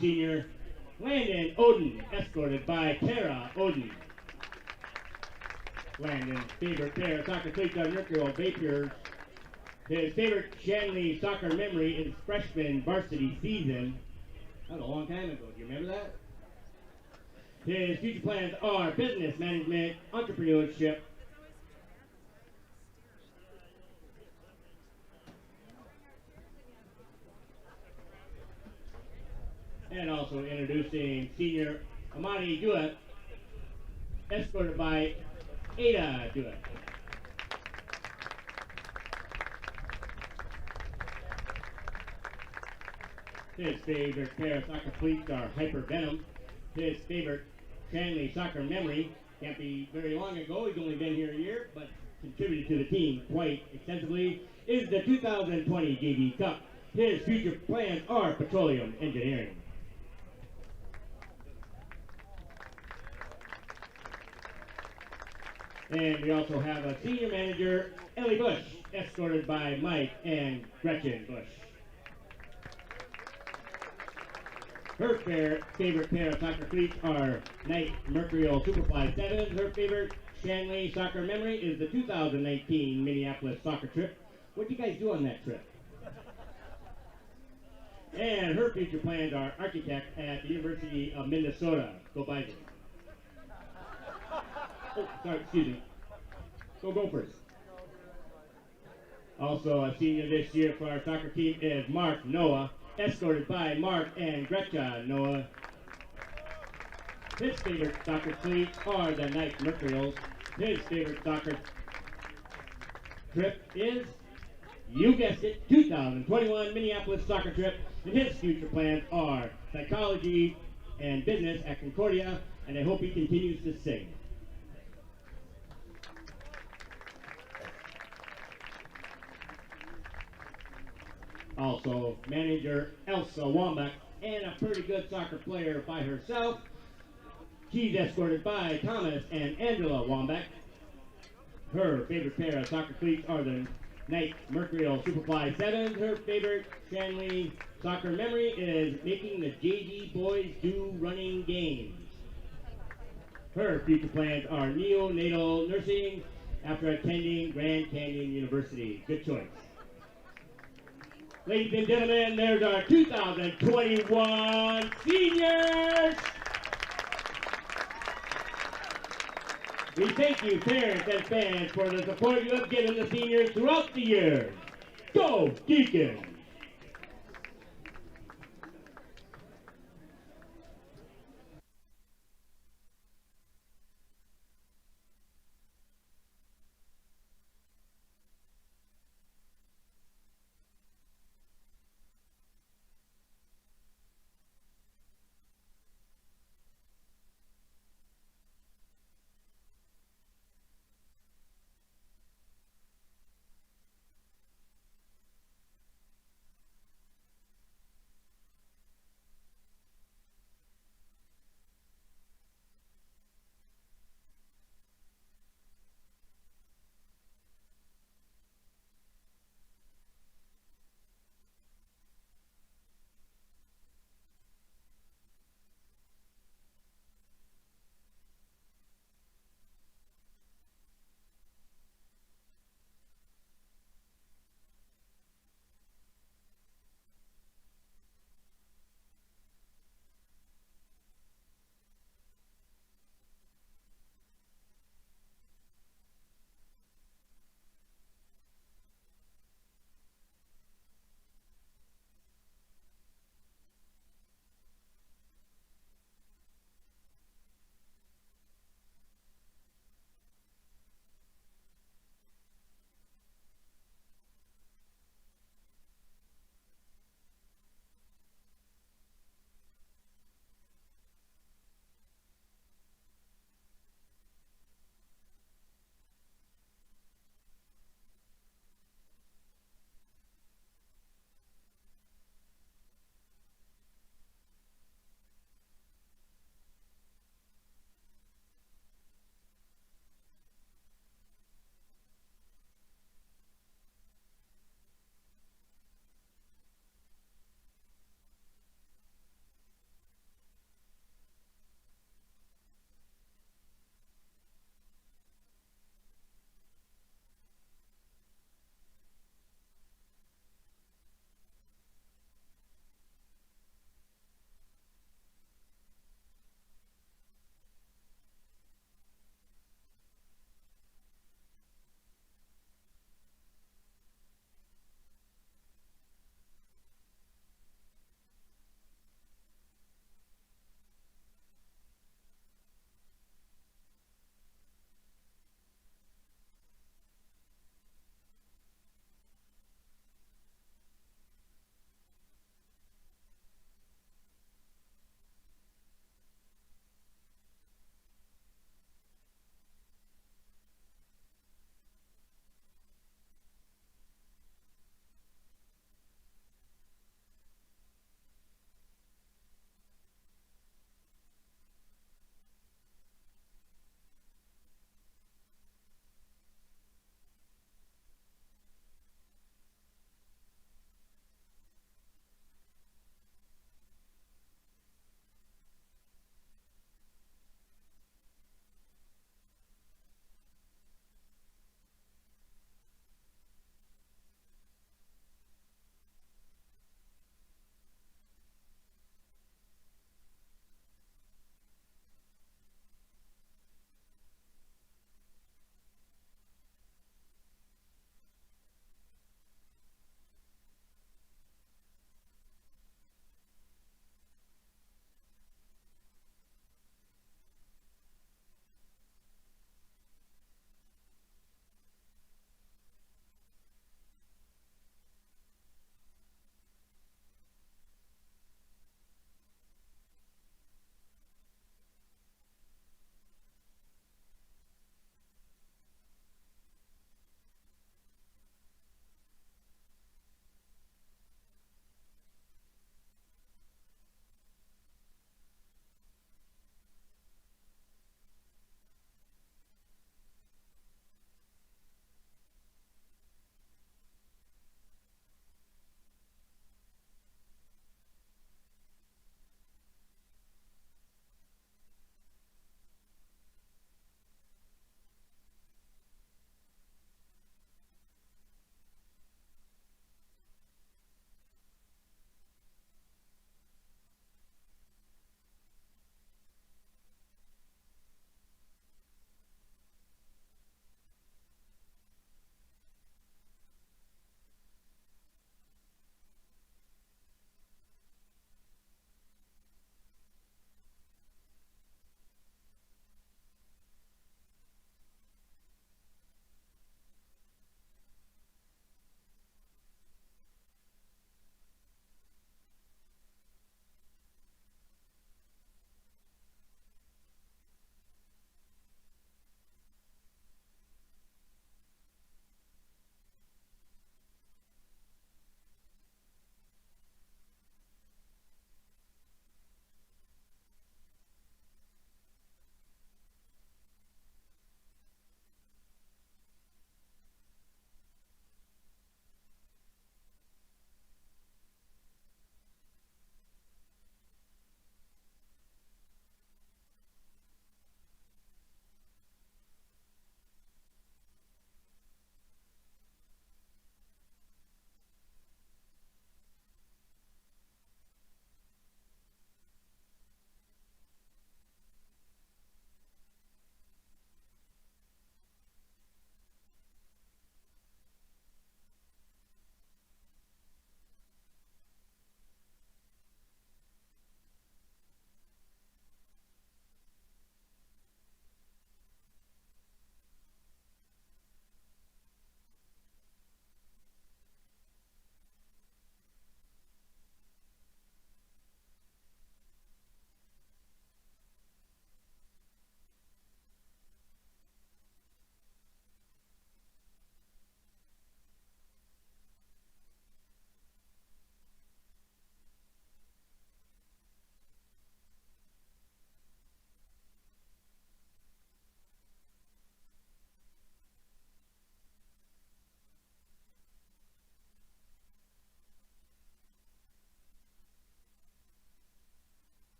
Senior Landon Oden, escorted by Tara Oden. Landon's favorite pair of soccer cleats are Mercurial Vapors. His favorite Shanley soccer memory is freshman varsity season. That was a long time ago. Do you remember that? His future plans are business management, entrepreneurship, and also introducing senior Amani Duet, escorted by Ada Duet. His favorite pair of soccer cleats are Hyper Venom. His favorite Shanley soccer memory, can't be very long ago, he's only been here a year, but contributed to the team quite extensively, is the 2020 JV Cup. His future plans are petroleum engineering. And we also have a senior manager, Ellie Bush, escorted by Mike and Gretchen Bush. Her favorite pair of soccer cleats are Nike Mercurial Superfly 7s. Her favorite Shanley soccer memory is the 2019 Minneapolis soccer trip. What did you guys do on that trip? And her future plans are architect at the University of Minnesota. Go Bison. Oh, sorry, excuse me. Go Gophers. Also a senior this year for our soccer team is Mark Noah, escorted by Mark and Gretchen Noah. His favorite soccer cleats are the Nike Mercurials. His favorite soccer trip is, you guessed it, 2021 Minneapolis soccer trip. And his future plans are psychology and business at Concordia, and I hope he continues to sing. Also, manager Elsa Wambach, and a pretty good soccer player by herself. She's escorted by Thomas and Angela Wambach. Her favorite pair of soccer cleats are the Nike Mercurial Superfly 7s. Her favorite Shanley soccer memory is making the JV boys do running games. Her future plans are neonatal nursing after attending Grand Canyon University. Good choice. Ladies and gentlemen, there's our 2021 seniors. We thank you, parents and fans, for the support you have given the seniors throughout the year. Go Deacons!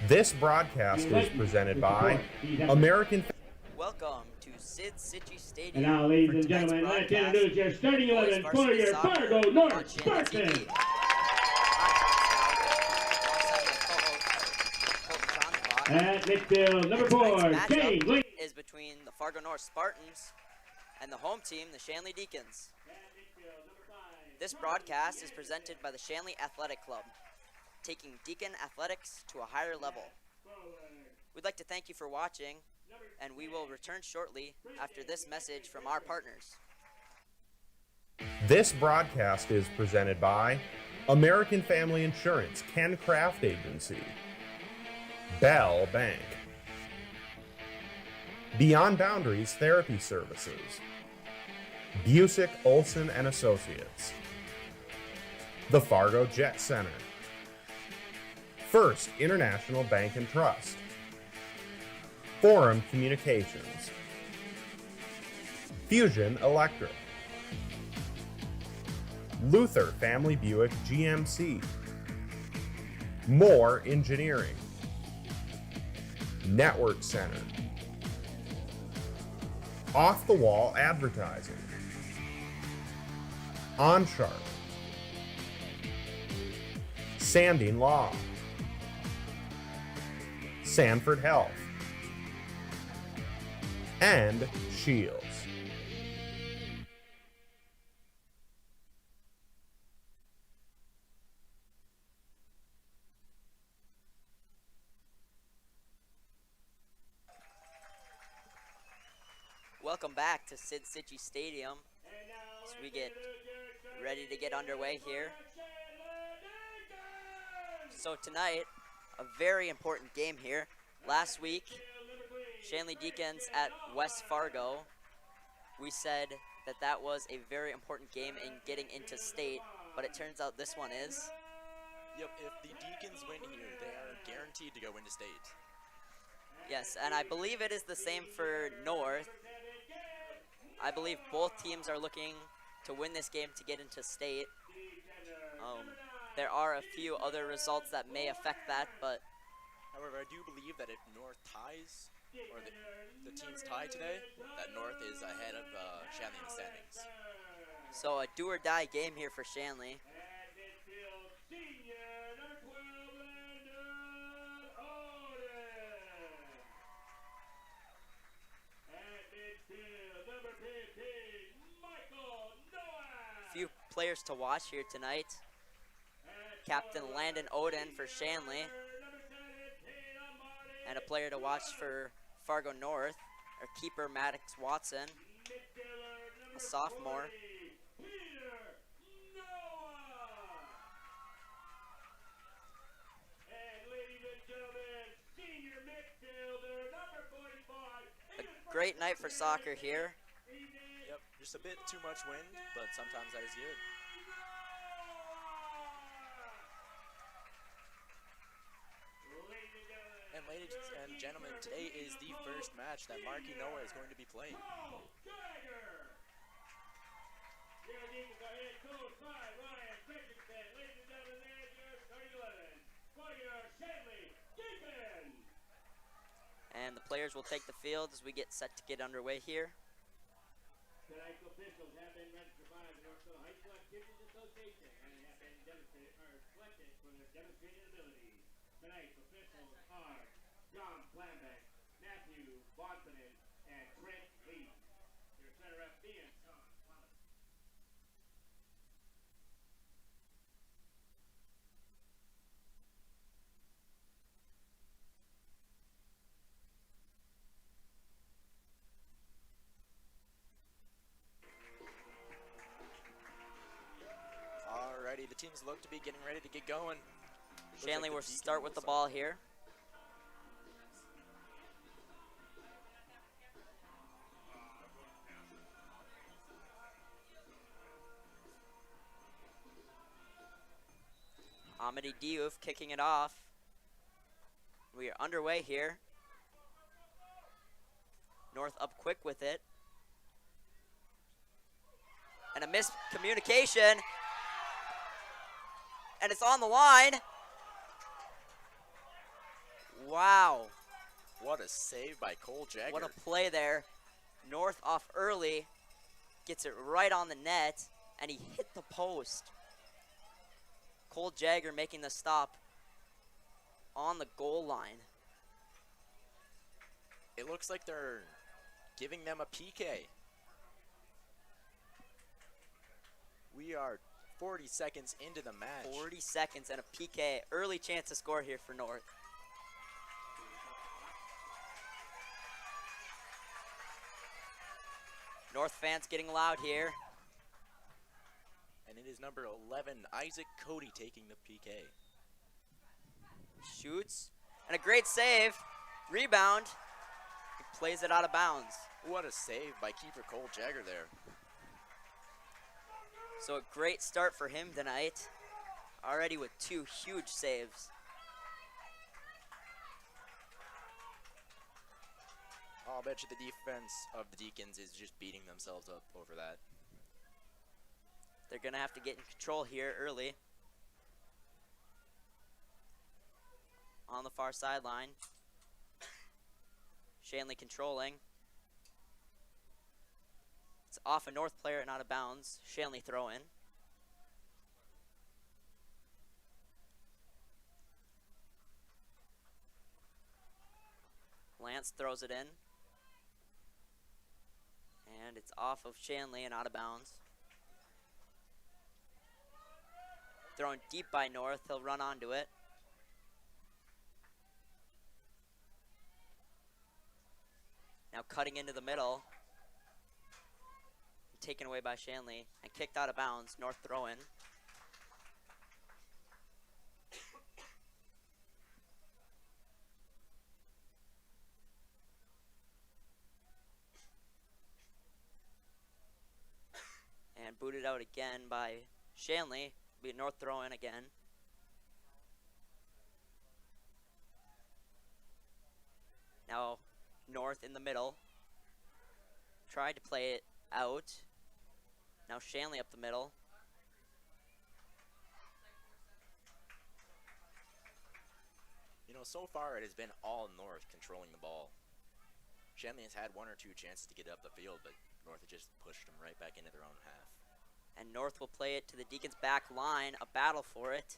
This broadcast is presented by American. Welcome to Cichy Stadium. And now, ladies and gentlemen, let's introduce your starting 11 for your Fargo North Spartans. At midfield, number 4, James Lee. Is between the Fargo North Spartans and the home team, the Shanley Deacons. This broadcast is presented by the Shanley Athletic Club, taking Deacon athletics to a higher level. We'd like to thank you for watching, and we will return shortly after this message from our partners. This broadcast is presented by American Family Insurance, Ken Craft Agency, Bell Bank, Beyond Boundaries Therapy Services, Busick, Olson and Associates, the Fargo Jet Center, First International Bank and Trust, Forum Communications, Fusion Electric, Luther Family Buick GMC, Moore Engineering, Network Center, Off the Wall Advertising, OnSharp, Sanding Law, Sanford Health, and Shields. Welcome back to Cichy Stadium as we get ready to get underway here. So tonight, a very important game here. Last week, Shanley Deacons at West Fargo, we said that that was a very important game in getting into state, but it turns out this one is. Yep, if the Deacons win here, they are guaranteed to go into state. Yes, and I believe it is the same for North. I believe both teams are looking to win this game to get into state. There are a few other results that may affect that, but however, I do believe that if North ties, or the teams tie today, that North is ahead of Shanley in the standings. So a do-or-die game here for Shanley. Few players to watch here tonight. Captain Landon Oden for Shanley. And a player to watch for Fargo North, our keeper Maddox Watson, a sophomore. A great night for soccer here. Yep, just a bit too much wind, but sometimes that is good. And ladies and gentlemen, today is the first match that Marky Noah is going to be playing. And the players will take the field as we get set to get underway here. Tonight's officials have been registered by the North Dakota High School Activities Association and have been selected for their demonstrated abilities. Tonight's officials are John Flambeck, Matthew Bonfinen, and Trent Lee. Your center ref being John Flambeck. Alrighty, the teams look to be getting ready to get going. Shanley will start with the ball here. Amity Diouf kicking it off. We are underway here. North up quick with it. And a miscommunication. And it's on the line. Wow. What a save by Cole Jagger. What a play there. North off early. Gets it right on the net. And he hit the post. Cole Jagger making the stop on the goal line. It looks like they're giving them a PK. We are 40 seconds into the match. 40 seconds and a PK. Early chance to score here for North. North fans getting loud here. And it is number 11, Isaac Cody, taking the PK. Shoots. And a great save. Rebound. He plays it out of bounds. What a save by keeper Cole Jagger there. So a great start for him tonight. Already with 2 huge saves. I'll bet you the defense of the Deacons is just beating themselves up over that. They're going to have to get in control here early. On the far sideline. Shanley controlling. It's off a North player and out of bounds. Shanley throw in. Lance throws it in. And it's off of Shanley and out of bounds. Thrown deep by North. He'll run onto it. Now cutting into the middle. Taken away by Shanley and kicked out of bounds. North throw in. And booted out again by Shanley. Be a North throw in again. Now North in the middle. Tried to play it out. Now Shanley up the middle. You know, so far it has been all North controlling the ball. Shanley has had 1 or 2 chances to get up the field, but North has just pushed them right back into their own half. And North will play it to the Deacons back line. A battle for it.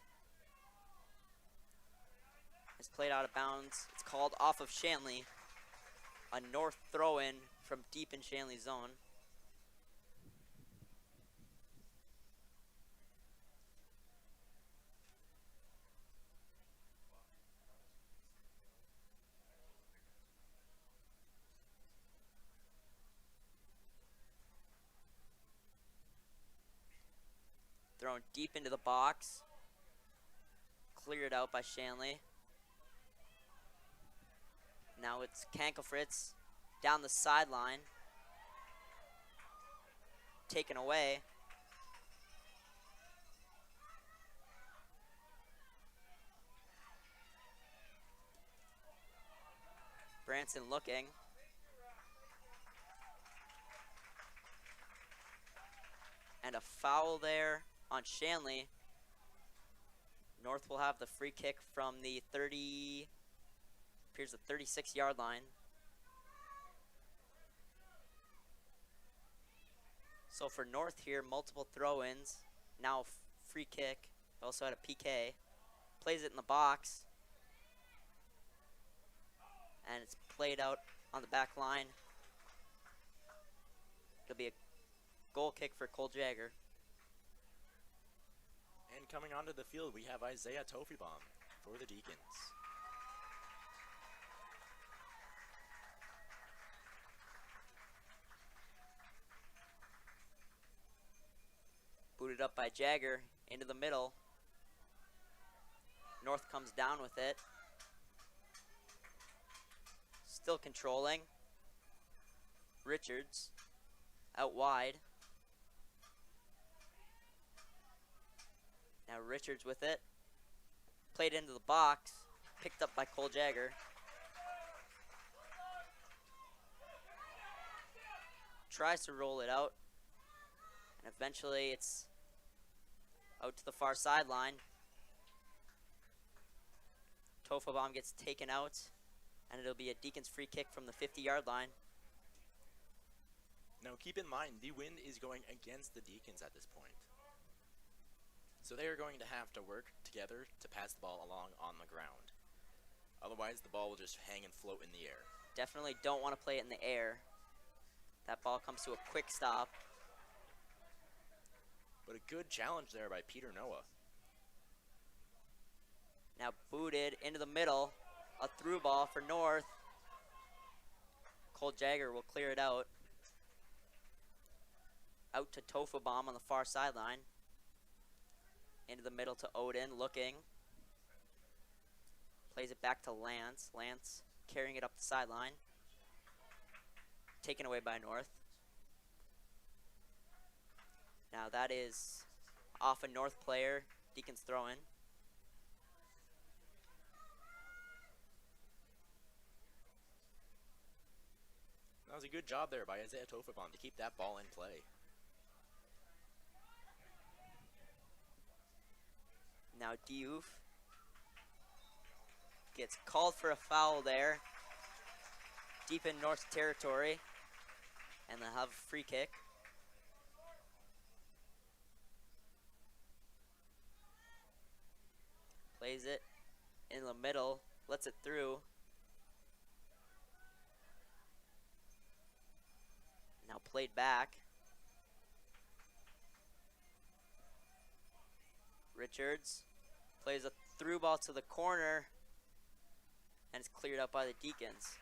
It's played out of bounds. It's called off of Shanley. A North throw in from deep in Shanley's zone. Thrown deep into the box. Cleared out by Shanley. Now it's Kankelfritz down the sideline. Taken away. Branson looking. And a foul there on Shanley. North will have the free kick from the 36-yard line. So for North here, multiple throw-ins. Now free kick. Also had a PK. Plays it in the box. And it's played out on the back line. It'll be a goal kick for Cole Jagger. And coming onto the field, we have Isaiah Tofibaum for the Deacons. Booted up by Jagger into the middle. North comes down with it. Still controlling. Richards out wide. Now Richards with it. Played into the box. Picked up by Cole Jagger. Tries to roll it out. And eventually it's out to the far sideline. Tofabom gets taken out, and it'll be a Deacons free kick from the 50-yard line. Now keep in mind, the wind is going against the Deacons at this point. So they are going to have to work together to pass the ball along on the ground. Otherwise, the ball will just hang and float in the air. Definitely don't want to play it in the air. That ball comes to a quick stop. But a good challenge there by Peter Noah. Now booted into the middle. A through ball for North. Cole Jagger will clear it out. Out to Tofabom on the far sideline. Into the middle to Odin, looking. Plays it back to Lance. Lance carrying it up the sideline. Taken away by North. Now that is off a North player. Deacons throw in. That was a good job there by Isaiah Tofabom to keep that ball in play. Now Diouf gets called for a foul there. Deep in North territory. And they'll have a free kick. Plays it in the middle. Lets it through. Now played back. Richards plays a through ball to the corner. And it's cleared up by the Deacons.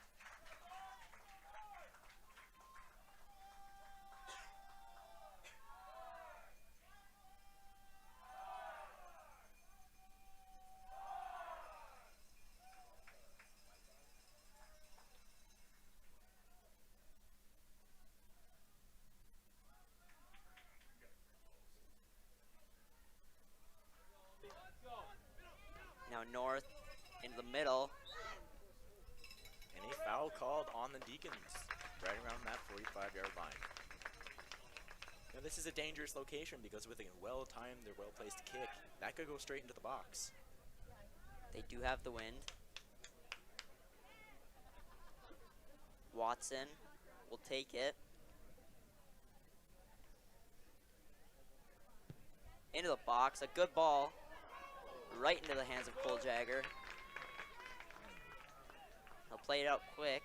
Now North into the middle. And a foul called on the Deacons, right around that 45-yard line. Now this is a dangerous location because with a well-timed or well-placed kick, that could go straight into the box. They do have the wind. Watson will take it. Into the box, a good ball. Right into the hands of Cole Jagger. He'll play it out quick.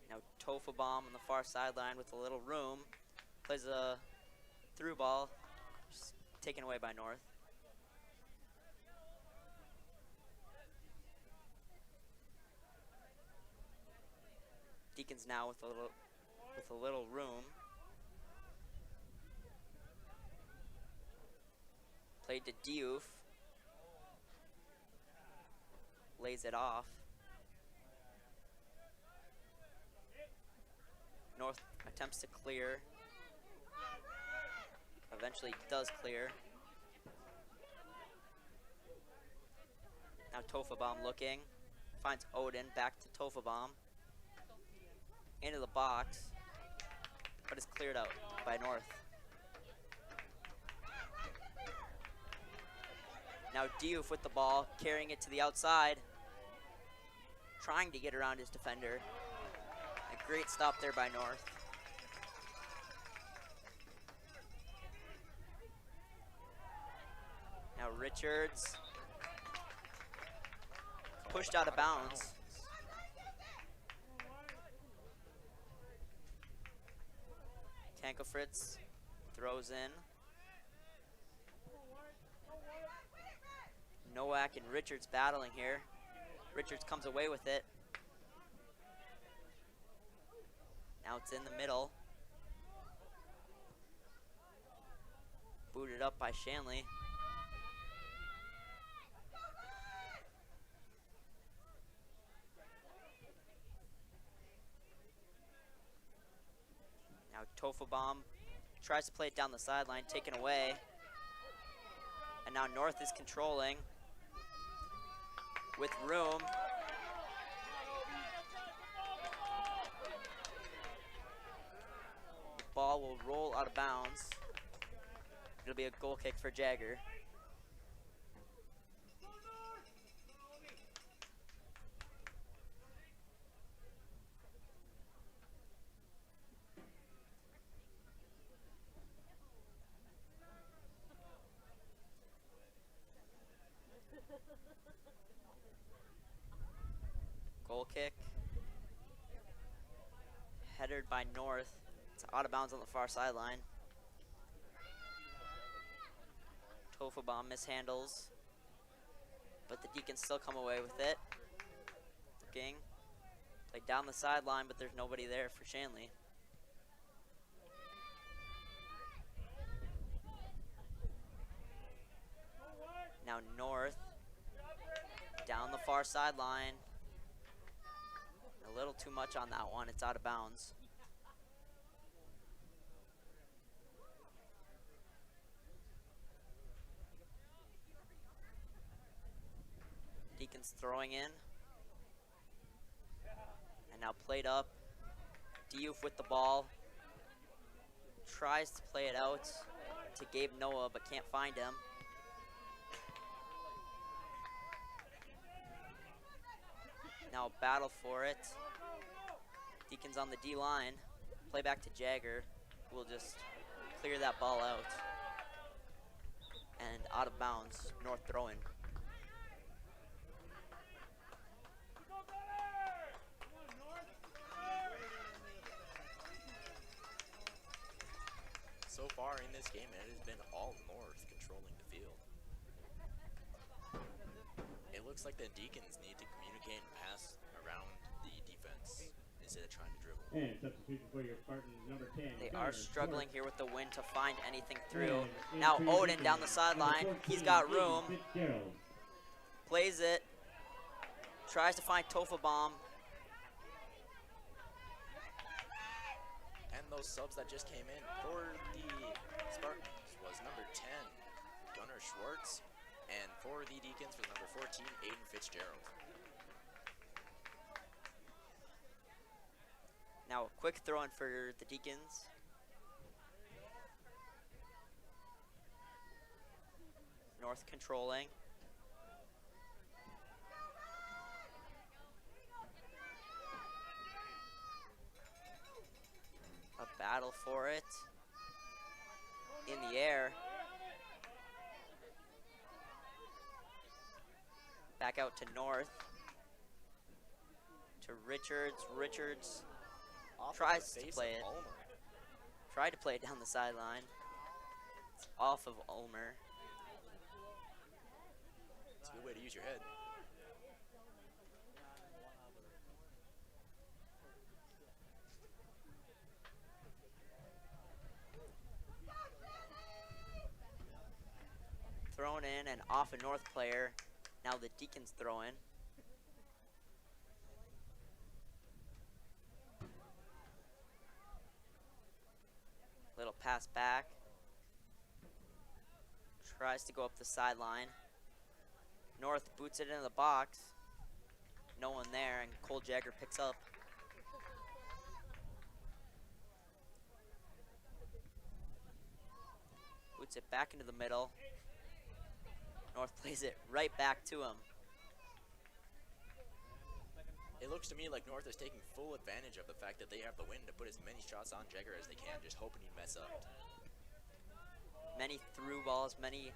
Now Tofabom on the far sideline with a little room. Plays a through ball. Just taken away by North. Deacons now with a little room. Played to Diouf. Lays it off. North attempts to clear. Eventually does clear. Now Tofabom looking. Finds Odin. Back to Tofabom. Into the box. But it's cleared out by North. Now Diouf with the ball, carrying it to the outside. Trying to get around his defender. A great stop there by North. Now Richards. Pushed out of bounds. Tankofritz throws in. Nowak and Richards battling here. Richards comes away with it. Now it's in the middle. Booted up by Shanley. Now Tofabom tries to play it down the sideline, taken away. And now North is controlling. With room. The ball will roll out of bounds. It'll be a goal kick for Jagger. kick. Headed by North. It's out of bounds on the far sideline. Tofabom mishandles, but the Deacons still come away with it. Looking, play down the sideline, but there's nobody there for Shanley. Now North, down the far sideline. A little too much on that one, it's out of bounds. Deacons throwing in. And now played up. Diouf with the ball. Tries to play it out to Gabe Noah, but can't find him. Now a battle for it. Deacons on the D-line. Play back to Jagger, who will just clear that ball out. And out of bounds, North throwing. So far in this game, it has been all North controlling the field. It looks like the Deacons need to communicate and pass around the defense instead of trying to dribble. And substitution for your Spartans, number 10. They Gunner are struggling North. here with the wind to find anything through. And Now for your Odin down the Deacons, sideline. number 14, He's got room. Fitzgerald. Plays it. Tries to find Tofabom. And those subs that just came in for the Spartans was number 10, Gunnar Schwartz, and for the Deacons was number 14, Aiden Fitzgerald. Now a quick throw in for the Deacons. North controlling. A battle for it. In the air. Back out to North. To Richards. Richards Off tries of the to face play of it. Ulmer. Tried to play it down the sideline. It's off of Ulmer. It's a good way to use your head. Thrown in and off a North player. Now the Deacons throw in. Little pass back. Tries to go up the sideline. North boots it into the box. No one there, and Cole Jagger picks up. Boots it back into the middle. North plays it right back to him. It looks to me like North is taking full advantage of the fact that they have the wind to put as many shots on Jagger as they can, just hoping he'd mess up. Many through balls, many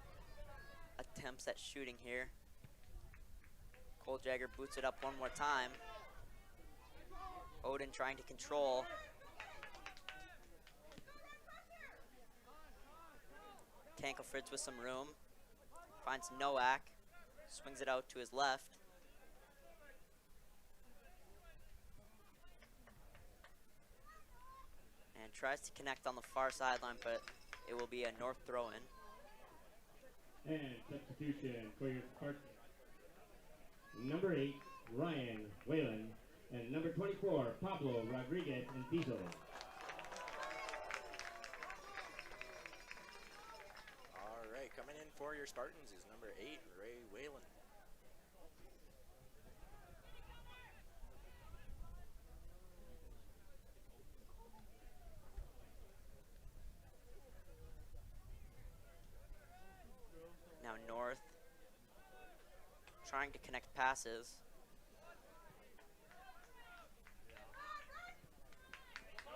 attempts at shooting here. Cole Jagger boots it up one more time. Odin trying to control. Tankelfritz with some room. Finds Nowak. Swings it out to his left. And tries to connect on the far sideline, but it will be a North throw-in. And substitution for your Spartans. Number 8, Ryan Whalen. And number 24, Pablo Rodriguez and Diesel. All right, coming in for your Spartans is number 8, Ray Whalen. Now North trying to connect passes.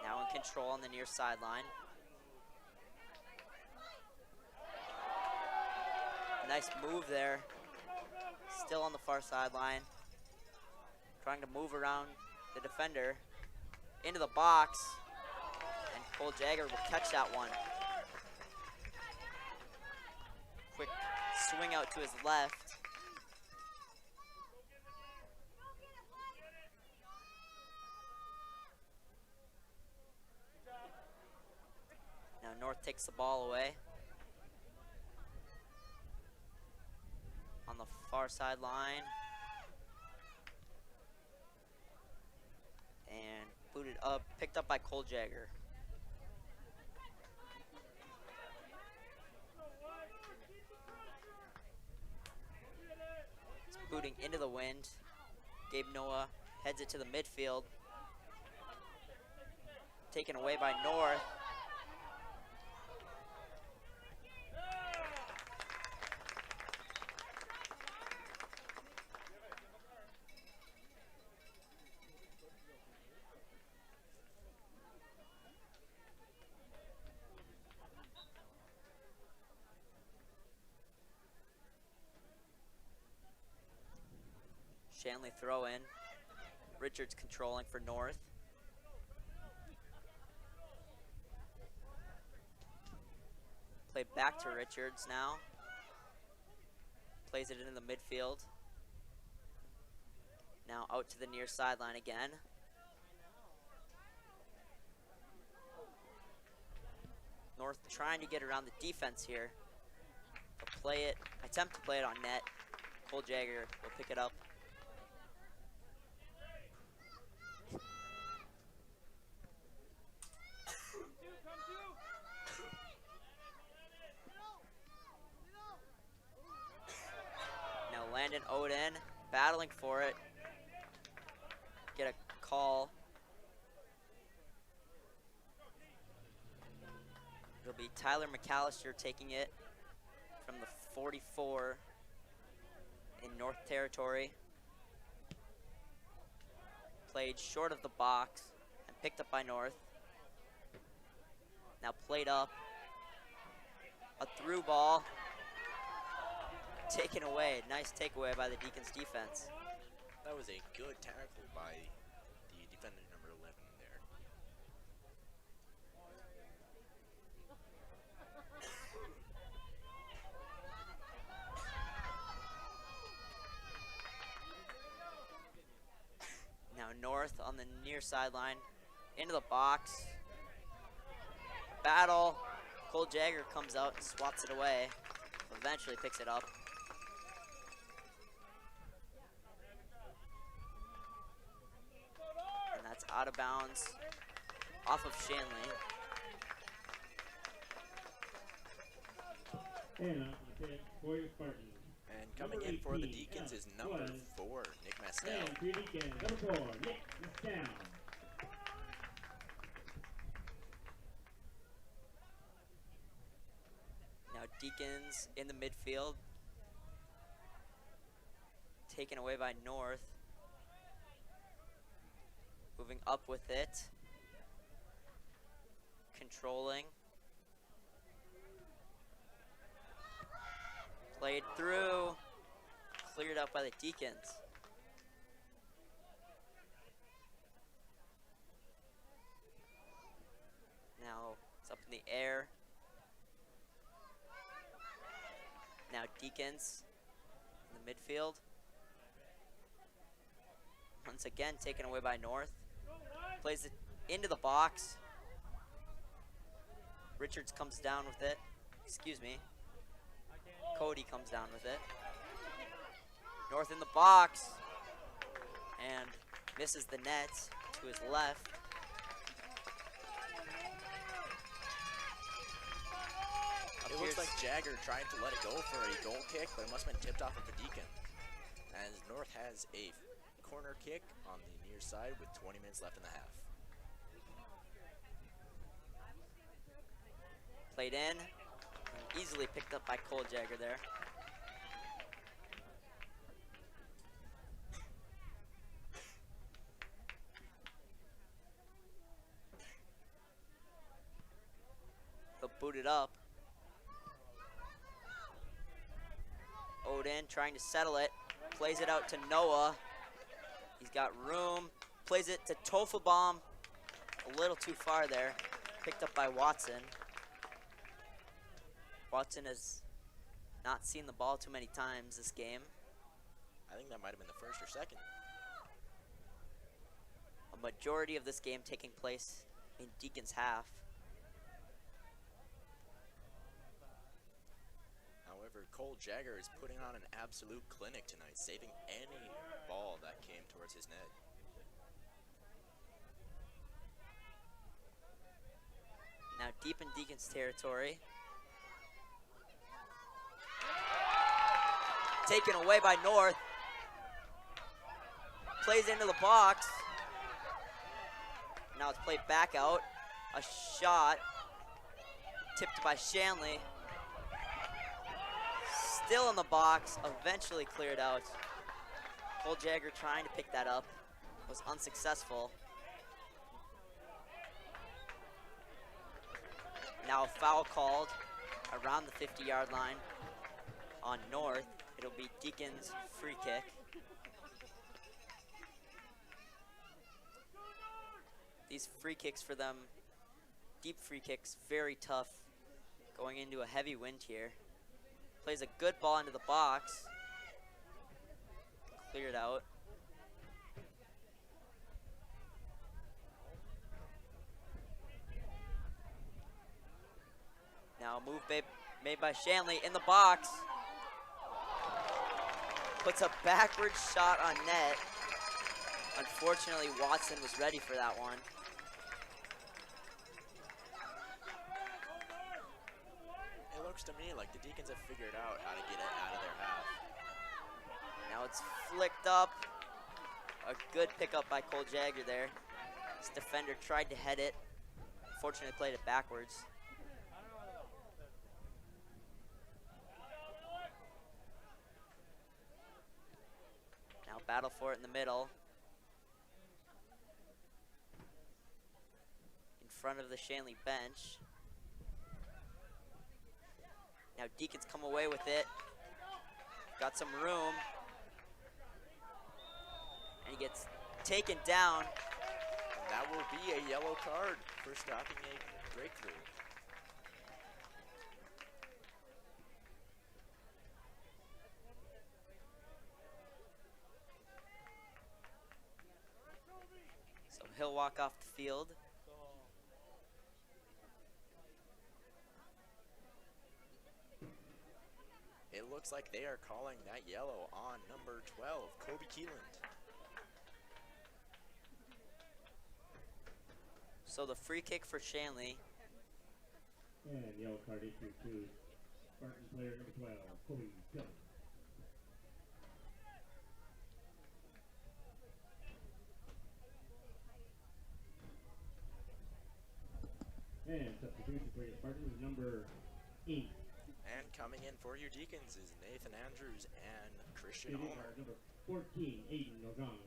Now in control on the near sideline. Nice move there. Still on the far sideline. trying to move around the defender into the box, and Cole Jagger will catch that one. Quick swing out to his left. Now North takes the ball away. On the far sideline. And booted up, picked up by Cole Jagger. It's booting into the wind. Gabe Noah heads it to the midfield. Taken away by North. Shanley throw in. Richards controlling for North. Play back to Richards now. Plays it into the midfield. Now out to the near sideline again. North trying to get around the defense here. They'll play it, attempt to play it on net. Cole Jagger will pick it up. Now Landon Oden battling for it. Get a call. It'll be Tyler McAllister taking it from the 44 in North Territory. Played short of the box and picked up by North. Now played up. A through ball. Taken away. Nice takeaway by the Deacons defense. That was a good tackle by the defender number 11 there. Now North on the near sideline. Into the box. Battle. Cole Jagger comes out and swats it away. Eventually picks it up. And that's out of bounds. Off of Shanley. And on the pitch for your Spartans. And coming in for the Deacons is number 4, Nick Mastel. And for your Deacons, number 4, Nick Mastel. Now Deacons in the midfield. Taken away by North. Moving up with it. Controlling. Played through. Cleared out by the Deacons. Now it's up in the air. Now Deacons in the midfield. Once again taken away by North. Plays it into the box. Richards comes down with it. Excuse me. Cody comes down with it. North in the box. And misses the net to his left. It looks like Jagger tried to let it go for a goal kick, but it must have been tipped off of the Deacon. As North has a corner kick on the near side with 20 minutes left in the half. Played in. And easily picked up by Cole Jagger there. They'll boot it up. Odin trying to settle it. Plays it out to Noah. He's got room, plays it to Tofelbaum, a little too far there, picked up by Watson. Watson has not seen the ball too many times this game. I think that might have been the first or second. A majority of this game taking place in Deacons half. However, Cole Jagger is putting on an absolute clinic tonight, saving any ball that came towards his net. Now deep in Deacons territory. Taken away by North. Plays into the box. Now it's played back out. A shot. Tipped by Shanley. Still in the box. Eventually cleared out. Cole Jagger trying to pick that up. Was unsuccessful. Now a foul called around the 50-yard line on North. It'll be Deacons' free kick. These free kicks for them, deep free kicks, very tough going into a heavy wind here. Plays a good ball into the box. Cleared out. Now a move made by Shanley in the box. Puts a backward shot on net. Unfortunately, Watson was ready for that one. It looks to me like the Deacons have figured out how to get it out of their half. Now it's flicked up. A good pickup by Cole Jagger there. This defender tried to head it. Fortunately played it backwards. Now battle for it in the middle. In front of the Shanley bench. Now Deacons come away with it. Got some room. And he gets taken down. And that will be a yellow card for stopping a breakthrough. So he'll walk off the field. It looks like they are calling that yellow on number 12, Kobe Keeland. So the free kick for Shanley. And yellow card issued to Spartan player number 12, Kobe Keeland. And substitution for your Spartans is number 8. And coming in for your Deacons is Nathan Andrews and Christian Number Homer. 14, Aiden Nogong.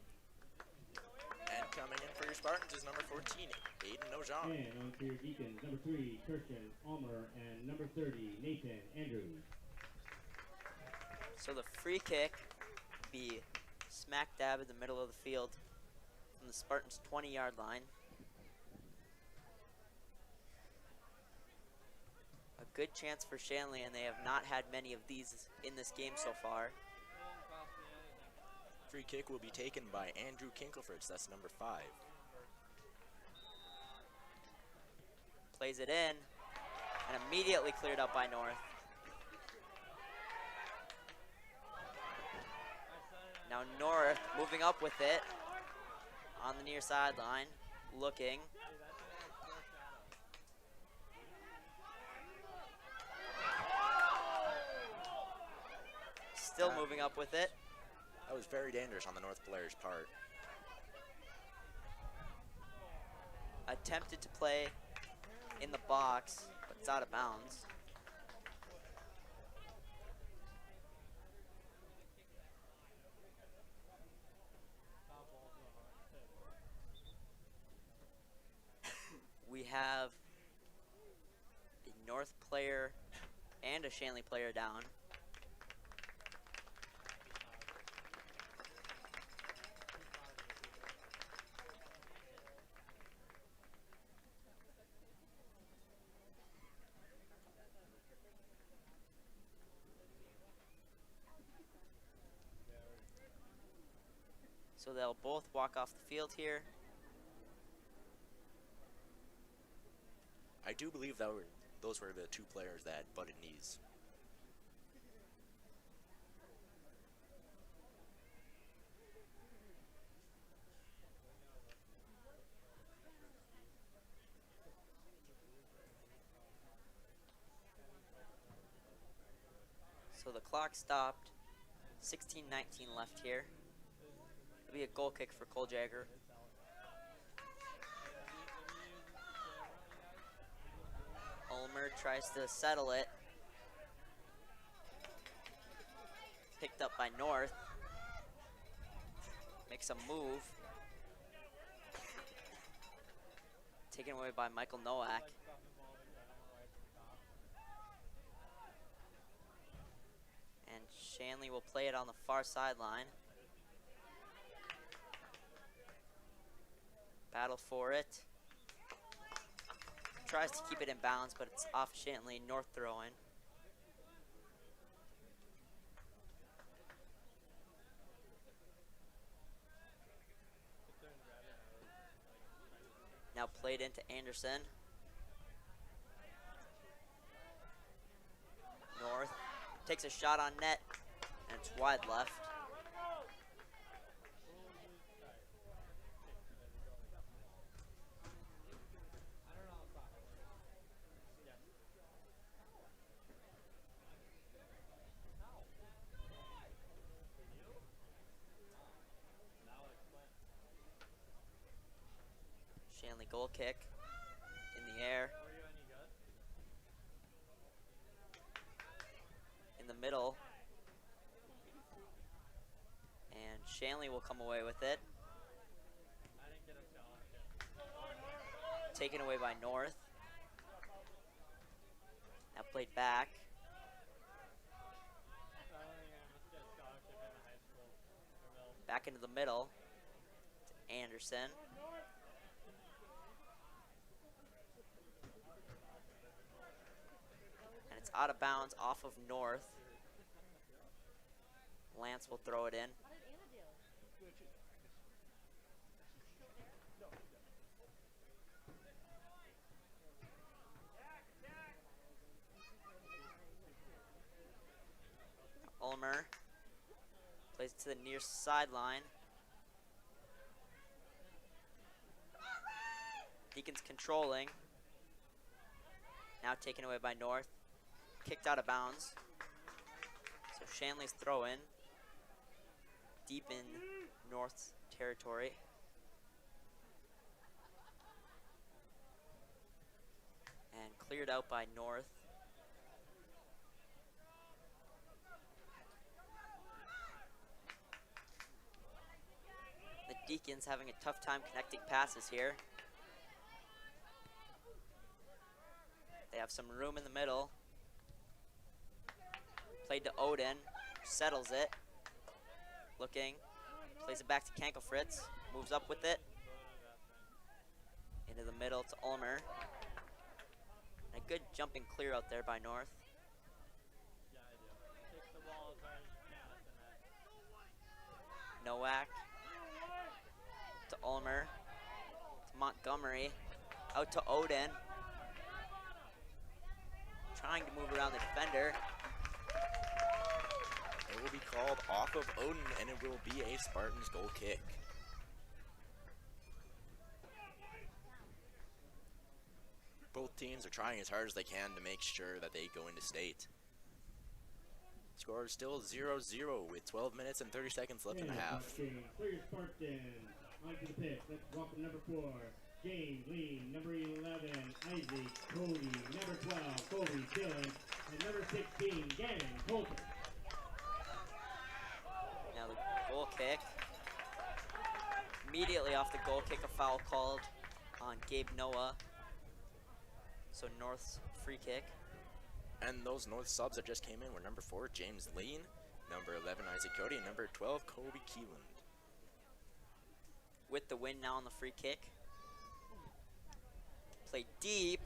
And coming in for your Spartans is number 14, Aiden Nojong. And on to your Deacons, number 3, Christian Almer, and number 30, Nathan Andrews. So the free kick be smack dab in the middle of the field from the Spartans' 20-yard line. A good chance for Shanley, and they have not had many of these in this game so far. Free kick will be taken by Andrew Kinkelford, so that's number 5. Plays it in, and immediately cleared up by North. Now North moving up with it on the near sideline, looking. Still moving up with it. That was very dangerous on the North player's part. Attempted to play in the box, but it's out of bounds. We have a North player and a Shanley player down. So they'll both walk off the field here. I do believe those were the two players that butted knees. So the clock stopped. 16-19 left here. It'll be a goal kick for Cole Jagger. Ulmer tries to settle it. Picked up by North. Makes a move. Taken away by Michael Nowak. And Shanley will play it on the far sideline. Battle for it. Tries to keep it in balance, but it's off Shanley. North throw-in. Now played into Anderson. North takes a shot on net, and it's wide left. Shanley goal kick in the air. In the middle. And Shanley will come away with it. Taken away by North. Now played back. Back into the middle to Anderson. And it's out of bounds off of North. Lance will throw it in. Ulmer plays it to the near sideline. Deacons controlling. Now taken away by North. Kicked out of bounds. So Shanley's throw in. Deep in North's territory. And cleared out by North. The Deacons having a tough time connecting passes here. They have some room in the middle. Played to Odin, settles it. Looking, plays it back to Kankelfritz, moves up with it. Into the middle to Ulmer. And a good jumping clear out there by North. Nowak to Ulmer, to Montgomery, out to Odin. Trying to move around the defender. It will be called off of Odin, and it will be a Spartans goal kick. Both teams are trying as hard as they can to make sure that they go into state. Score is still 0-0 with 12 minutes and 30 seconds left in the half. For your Spartans, on to the pitch. Let's welcome number 4, James Lee, number 11, Isaac Cody, number 12, Cody Dillon, and number 16, Gannon Coulter. Now the goal kick. Immediately off the goal kick, a foul called on Gabe Noah. So North's free kick. And those North subs that just came in were number 4, James Lean, number 11, Isaac Cody, and number 12, Kobe Keeland. With the win now on the free kick. Played deep.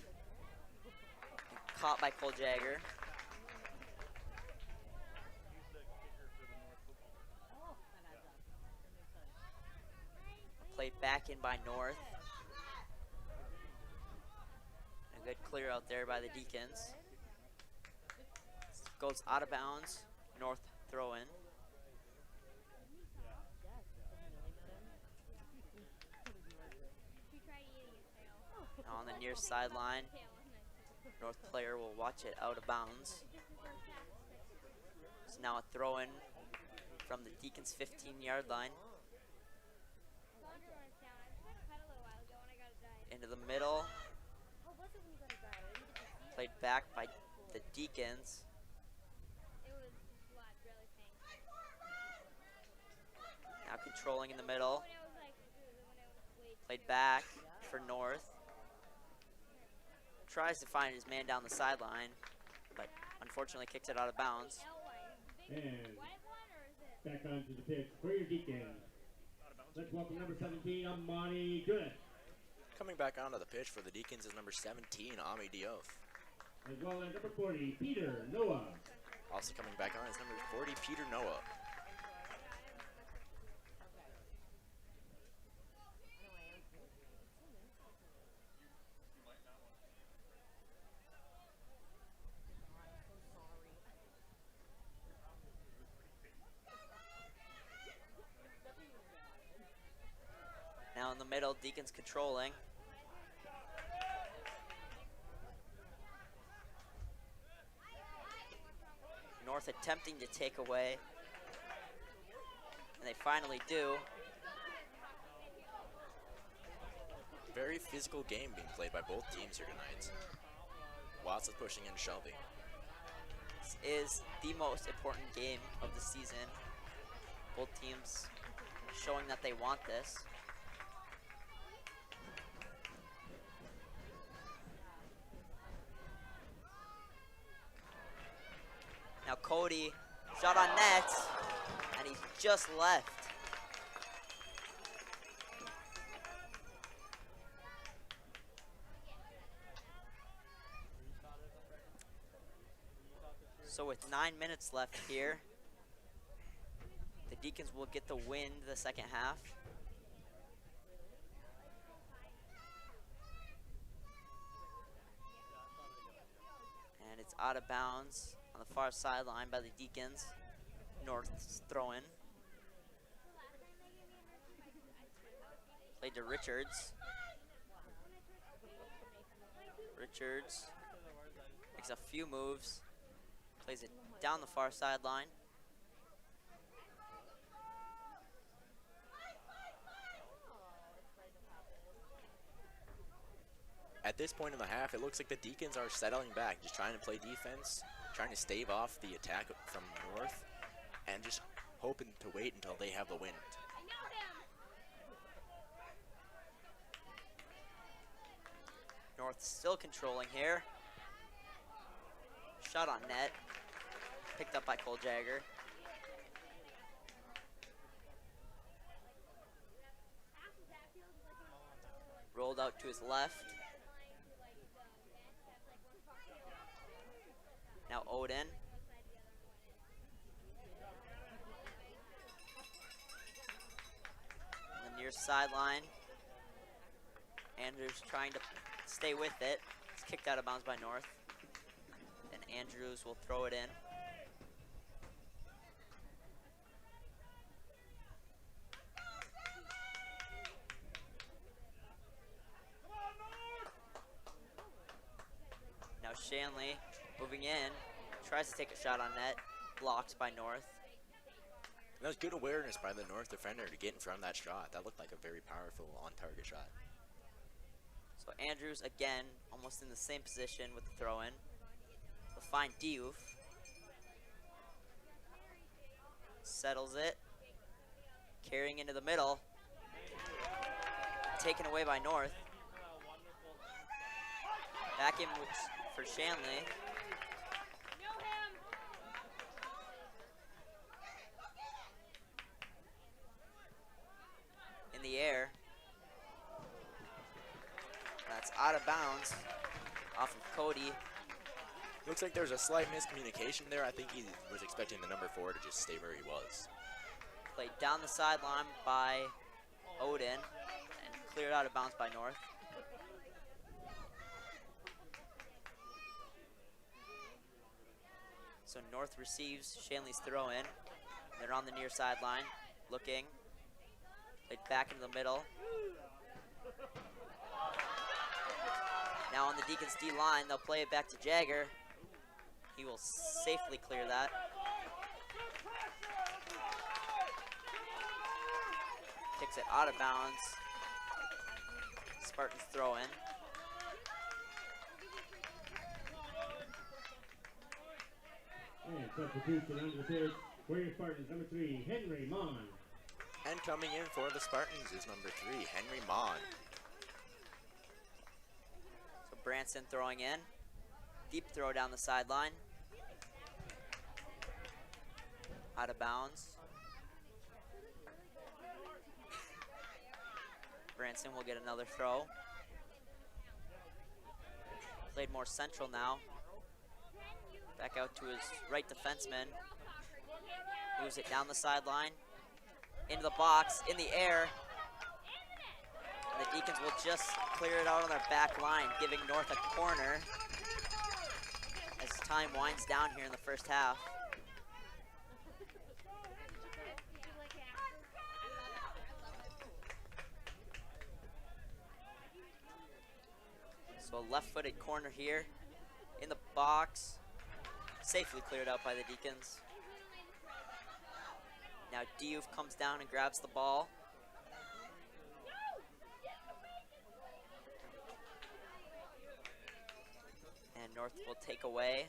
And caught by Cole Jagger. back in by North. A good clear out there by the Deacons. Goes out of bounds. North throw in. Now on the near sideline, North player will watch it out of bounds. So now a throw in from the Deacons 15-yard line. Into the middle. Played back by the Deacons. Now controlling in the middle. Played back for North. Tries to find his man down the sideline, but unfortunately kicks it out of bounds. And back onto the pitch for your Deacons. Let's welcome number 17, Amani Good. Coming back onto the pitch for the Deacons is number 17, Ami Diouf. As well as number 40, Peter Noah. Also coming back on is number 40, Peter Noah. Now in the middle, Deacons controlling. North attempting to take away, and they finally do. Very physical game being played by both teams here tonight. Lots of pushing and shoving. This is the most important game of the season. Both teams showing that they want this. Now Cody, shot on net, and he just left. So with 9 minutes left here, the Deacons will get the win the second half. And it's out of bounds on the far sideline by the Deacons. North's throw-in. Played to Richards. Richards makes a few moves. Plays it down the far sideline. At this point in the half, it looks like the Deacons are settling back, just trying to play defense, trying to stave off the attack from North, and just hoping to wait until they have the wind. North still controlling here. Shot on net. Picked up by Cole Jagger. Rolled out to his left. Now Odin. On the near sideline. Andrews trying to stay with it. It's kicked out of bounds by North. And Andrews will throw it in. Now Shanley moving in, tries to take a shot on net, blocked by North. That was good awareness by the North defender to get in front of that shot. That looked like a very powerful on-target shot. So Andrews again, almost in the same position with the throw-in. Will find Diouf. Settles it. Carrying into the middle. Taken away by North. Back in for Shanley. In the air. That's out of bounds off of Cody. Looks like there's a slight miscommunication there. I think he was expecting the number 4 to just stay where he was. Played down the sideline by Odin. And cleared out of bounds by North. So North receives Shanley's throw in. They're on the near sideline, looking. Played back into the middle. Now on the Deacons D line, they'll play it back to Jagger. He will safely clear that. Kicks it out of bounds. Spartans throw in. And substitution under the field for your Spartans, number 3, Henry Mon. And coming in for the Spartans is number 3, Henry Mon. So Branson throwing in. Deep throw down the sideline. Out of bounds. Branson will get another throw. Played more central now. Back out to his right defenseman. Moves it down the sideline. Into the box, in the air. And the Deacons will just clear it out on their back line, giving North a corner as time winds down here in the first half. So a left-footed corner here in the box. Safely cleared out by the Deacons. Now Diouf comes down and grabs the ball. And North will take away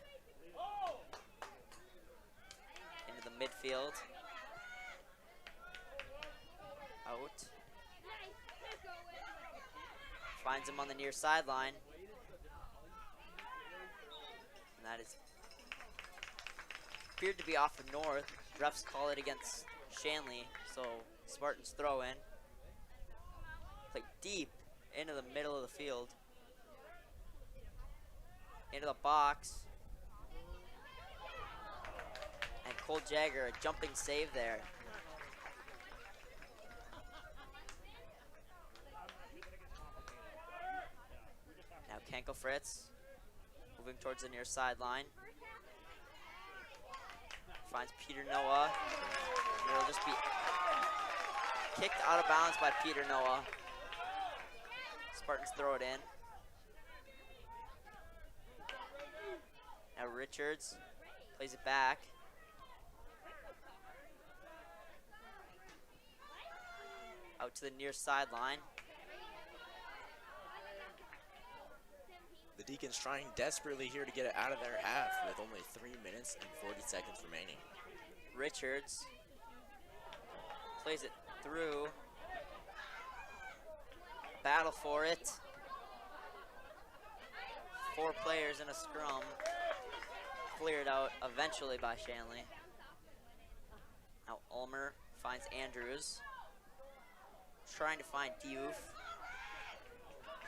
into the midfield. Out. Finds him on the near sideline. And that is appeared to be off of North. Refs call it against Shanley, so Spartans throw in. Play deep into the middle of the field. Into the box. And Cole Jagger, a jumping save there. Now Kenkel Fritz moving towards the near sideline. Finds Peter Noah. And it'll just be kicked out of bounds by Peter Noah. Spartans throw it in. Now Richards plays it back. Out to the near sideline. The Deacons trying desperately here to get it out of their half with only 3 minutes and 40 seconds remaining. Richards plays it through. Battle for it. 4 players in a scrum. Cleared out eventually by Shanley. Now Ulmer finds Andrews. Trying to find Diouf.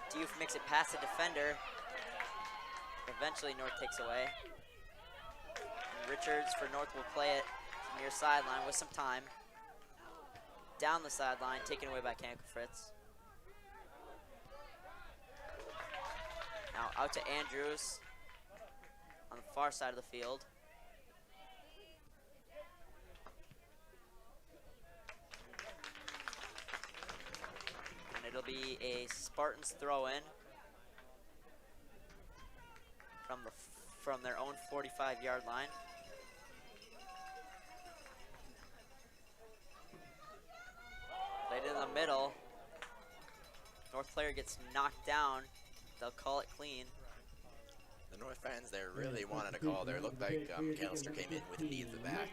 Diouf makes it past the defender. Eventually North takes away. And Richards for North will play it to near sideline with some time. Down the sideline, taken away by Kenkel Fritz. Now out to Andrews on the far side of the field. And it'll be a Spartans throw-in from their own 45-yard line. Played in the middle. North player gets knocked down. They'll call it clean. The North fans there really wanted a call there. Looked like McAllister came in with a knee to the back.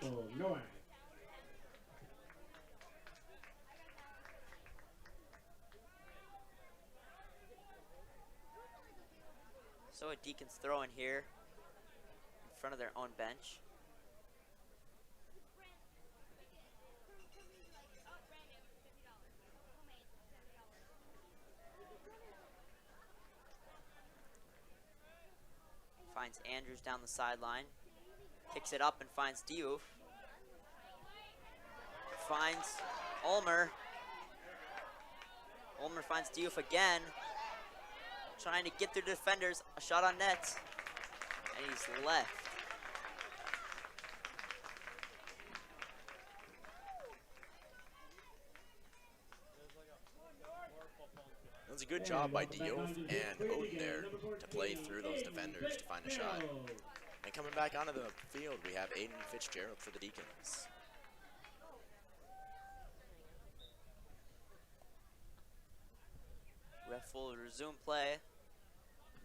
So a Deacons throw in here in front of their own bench. Finds Andrews down the sideline. Kicks it up and finds Diouf. Finds Ulmer. Ulmer finds Diouf again, trying to get through the defenders. A shot on net, and he's left. It was a good job by Diouf and Odin there to play through those defenders to find a shot. And coming back onto the field, we have Aiden Fitzgerald for the Deacons. Ref will resume play.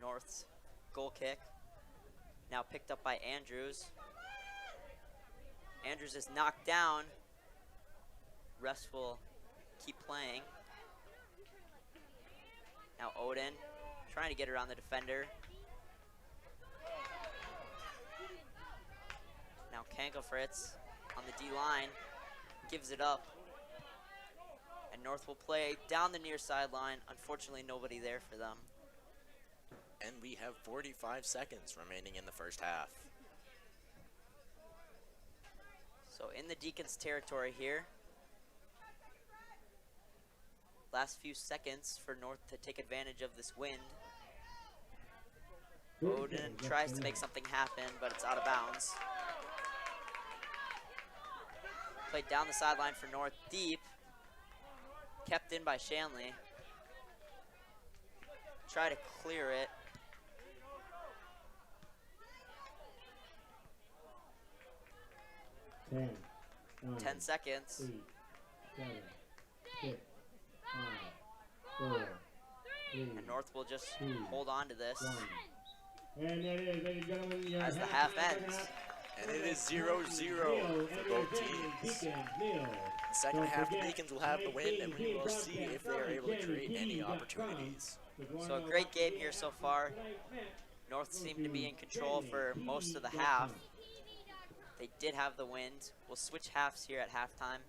North's goal kick. Now picked up by Andrews. Andrews is knocked down. Refs will keep playing. Now Odin trying to get around the defender. Now Kankofritz on the D line gives it up. And North will play down the near sideline. Unfortunately, nobody there for them. And we have 45 seconds remaining in the first half. So in the Deacons territory here. Last few seconds for North to take advantage of this wind. Odin tries to make something happen, but it's out of bounds. Played down the sideline for North, deep. Kept in by Shanley. Try to clear it. Ten, 9, 10 seconds. 8, 7, 6, 5, 4, 3, And North will just 2, hold on to this 1. And that is, ladies and gentlemen, your as the half ends. And it is 0-0 for both teams. The second half, the Deacons will have the win, and we will see if they are able to create any opportunities. So a great game here so far. North seemed to be in control for most of the half. They did have the wind. We'll switch halves here at halftime.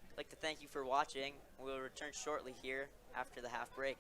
I'd like to thank you for watching. We'll return shortly here after the half break.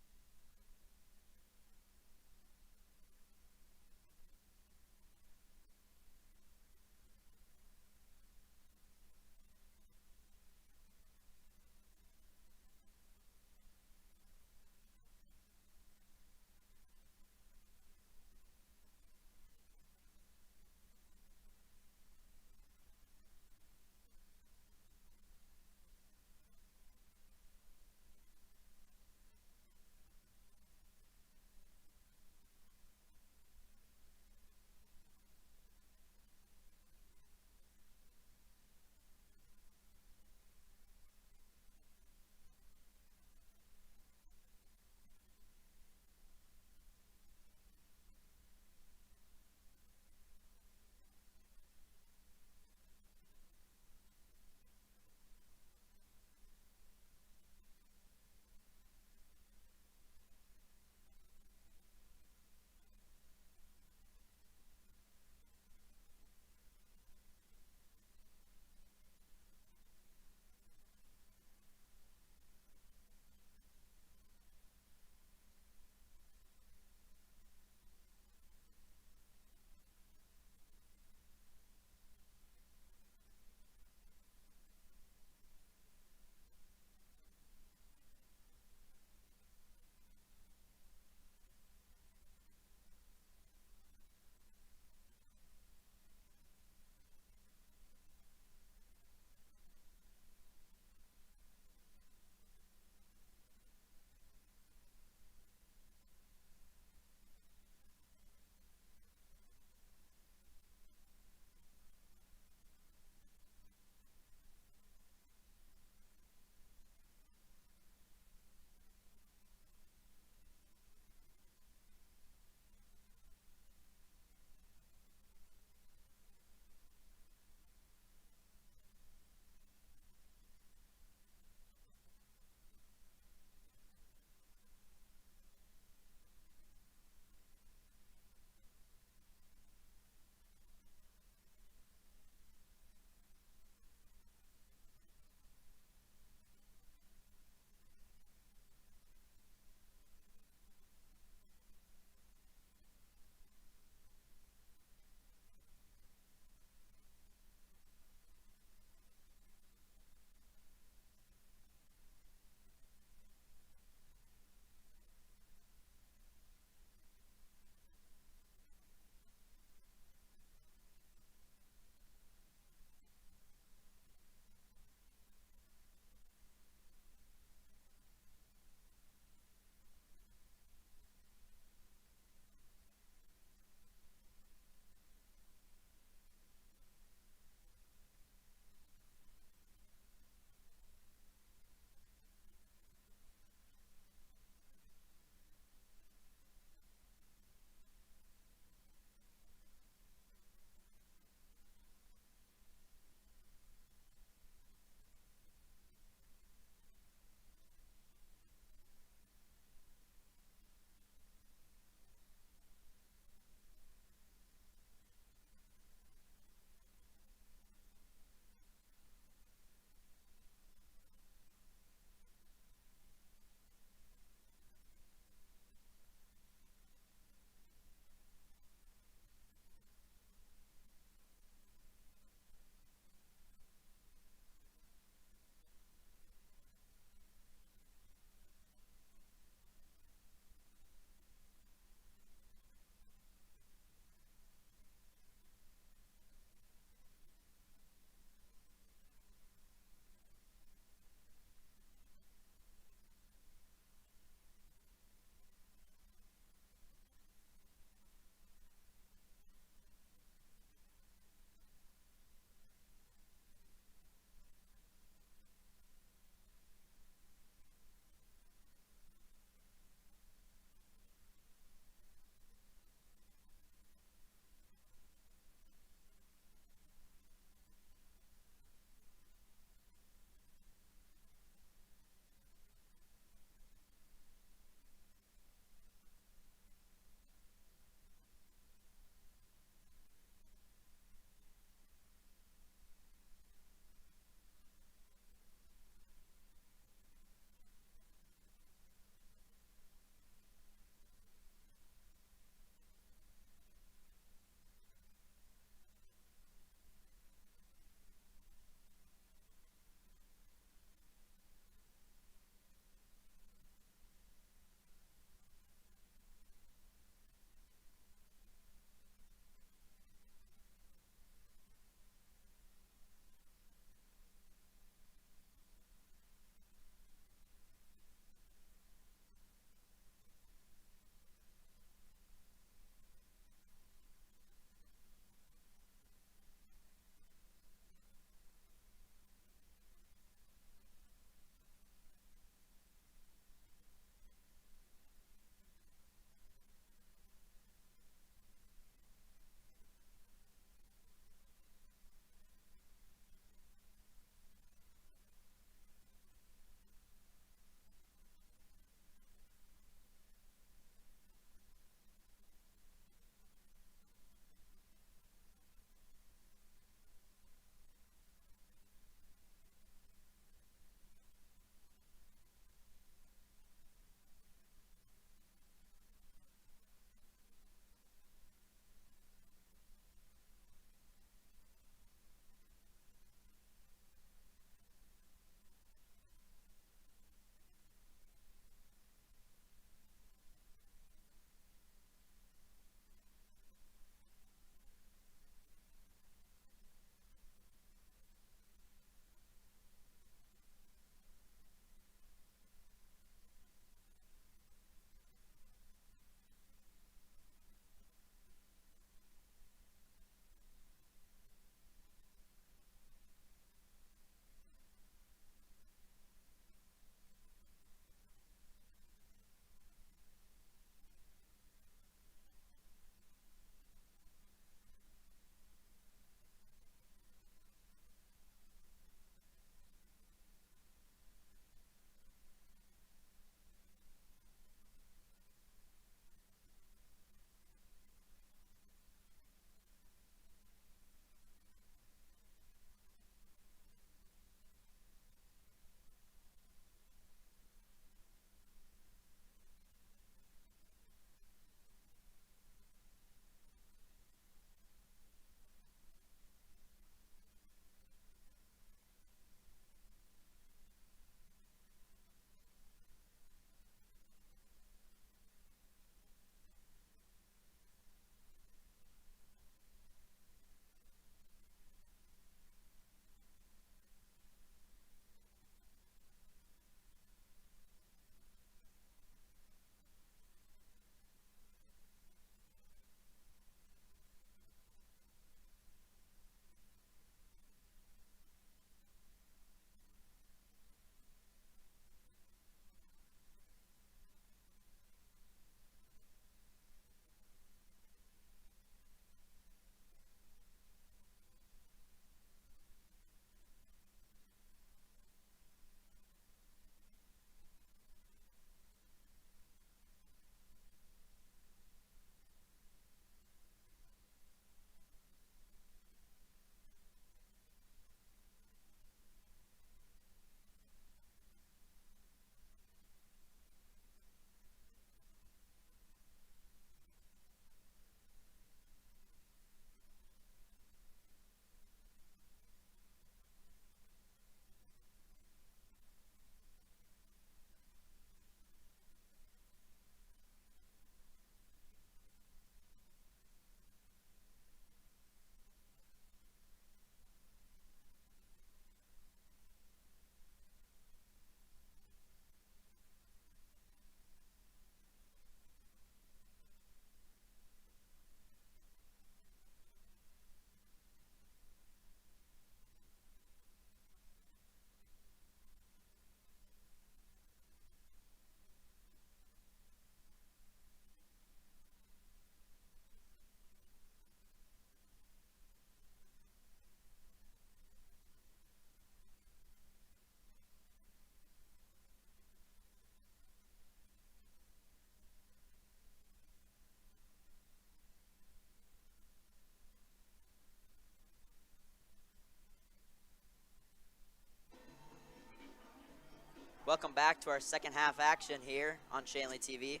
Welcome back to our second half action here on Shanley TV.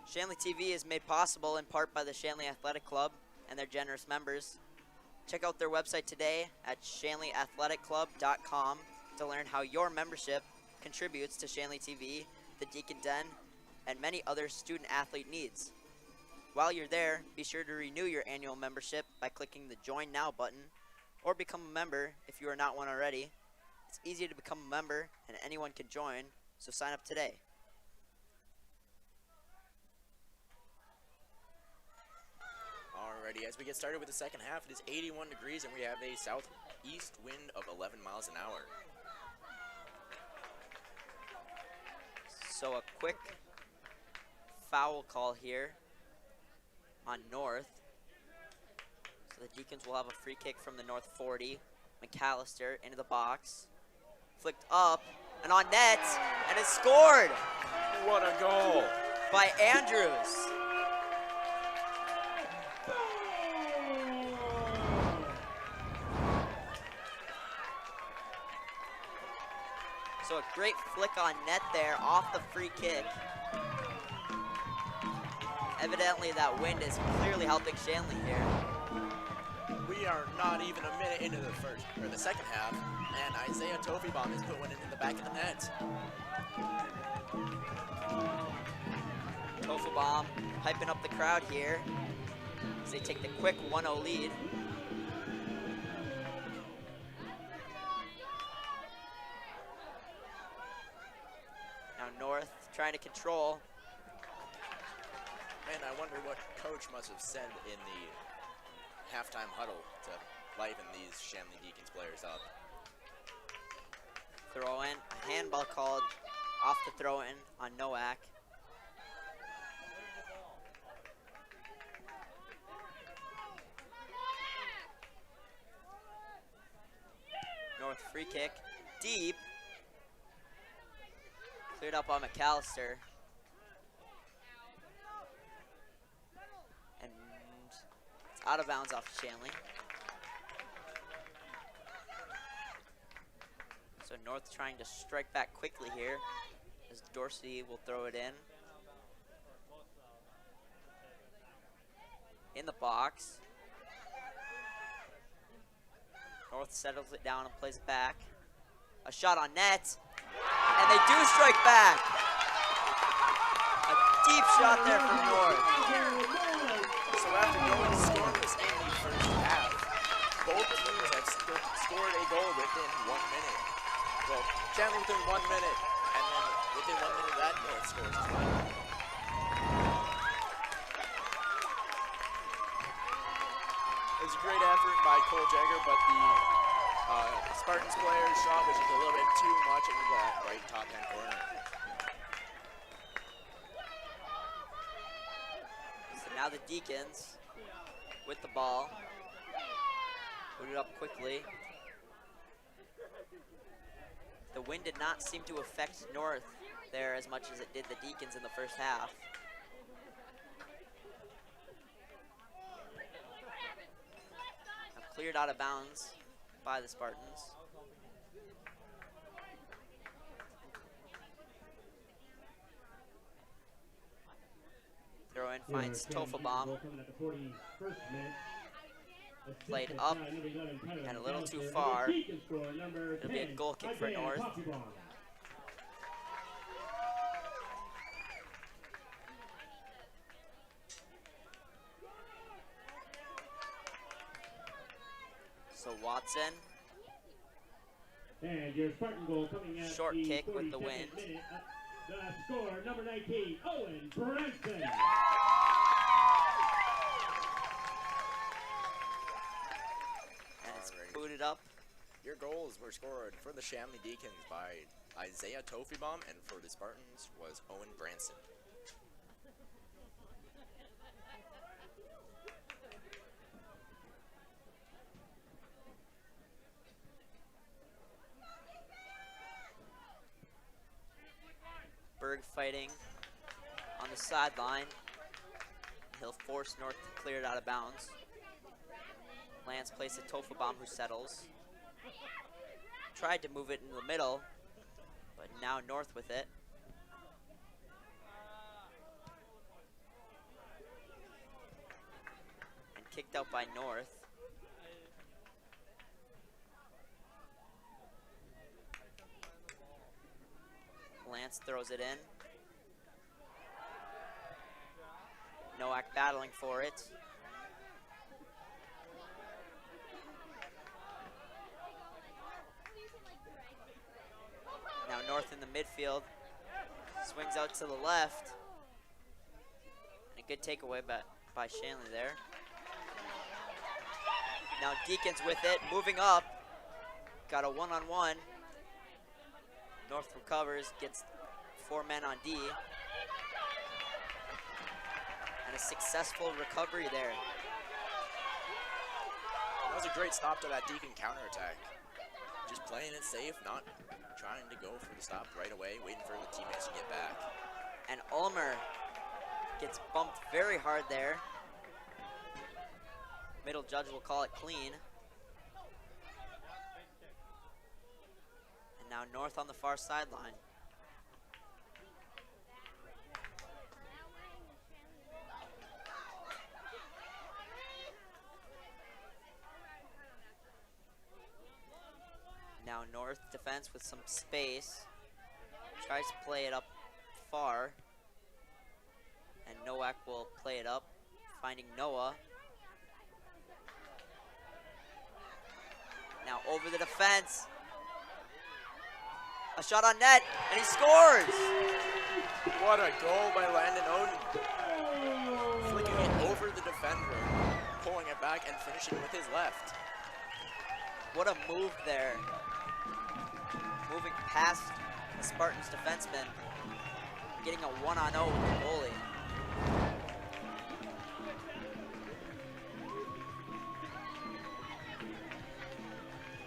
Shanley TV is made possible in part by the Shanley Athletic Club and their generous members. Check out their website today at shanleyathletic.club.com to learn how your membership contributes to Shanley TV, the Deacon Den, and many other student-athlete needs. While you're there, be sure to renew your annual membership by clicking the Join Now button, or become a member if you are not one already. It's easy to become a member, and anyone can join, so sign up today. Alrighty, as we get started with the second half, it is 81 degrees, and we have a southeast wind of 11 miles an hour. So a quick foul call here on North. So the Deacons will have a free kick from the North 40. McAllister into the box. Flicked up and on net, and it's scored What a goal! by Andrews. So a great flick on net there off the free kick. Evidently that wind is clearly helping Shanley here. We are not even a minute into the second half, and Isaiah Tofibom has put one into the back of the net. Tofibom hyping up the crowd here as they take the quick 1-0 lead. Now North trying to control. Man, I wonder what coach must have said in the halftime huddle to liven these Shanley Deacons players up. Throw in, a handball called off the throw in on Nowak. North free kick, deep. Cleared up on McAllister. And it's out of bounds off Shanley. So North trying to strike back quickly here as Dorsey will throw it in the box. North settles it down and plays it back. A shot on net, and they do strike back. A deep shot there from North. So after going scoreless in the first half, both teams have scored a goal within 1 minute. Well, Shanley within 1 minute, and then within 1 minute of that, North scores as well. It was a great effort by Cole Jagger, but the Spartans player's shot was just a little bit too much into that right top-hand corner. So now the Deacons with the ball. Put it up quickly. The wind did not seem to affect North there as much as it did the Deacons in the first half. Now cleared out of bounds by the Spartans. Throw in finds Tofibom. Played up and a little too far. It'll be a goal kick for North. So Watson. And your Spartan goal coming at Short the kick with 42nd the wind. minute. The score, number 19, Owen Branson. And it's booted up. Your goals were scored for the Shanley Deacons by Isaiah Tofibom, and for the Spartans was Owen Branson. Berg fighting on the sideline. He'll force North to clear it out of bounds. Lance plays to Tofibom, who settles. tried to move it in the middle, but now North with it. And kicked out by North. Lance throws it in. Nowak battling for it. Now North in the midfield. Swings out to the left. And a good takeaway by Shanley there. Now Deacons with it, moving up. Got a one-on-one. North recovers, gets 4 men on D. And a successful recovery there. That was a great stop to that Deacon counterattack. Just playing it safe, not trying to go for the stop right away, waiting for the teammates to get back. And Ulmer gets bumped very hard there. Middle judge will call it clean. And now North on the far sideline. Now North defense with some space. Tries to play it up far. And Nowak will play it up, finding Noah. Now over the defense. A shot on net, and he scores! What a goal by Landon Oden. Flicking it over the defender, pulling it back and finishing with his left. What a move there. Moving past the Spartans defenseman, getting a 1-on-0 with the goalie.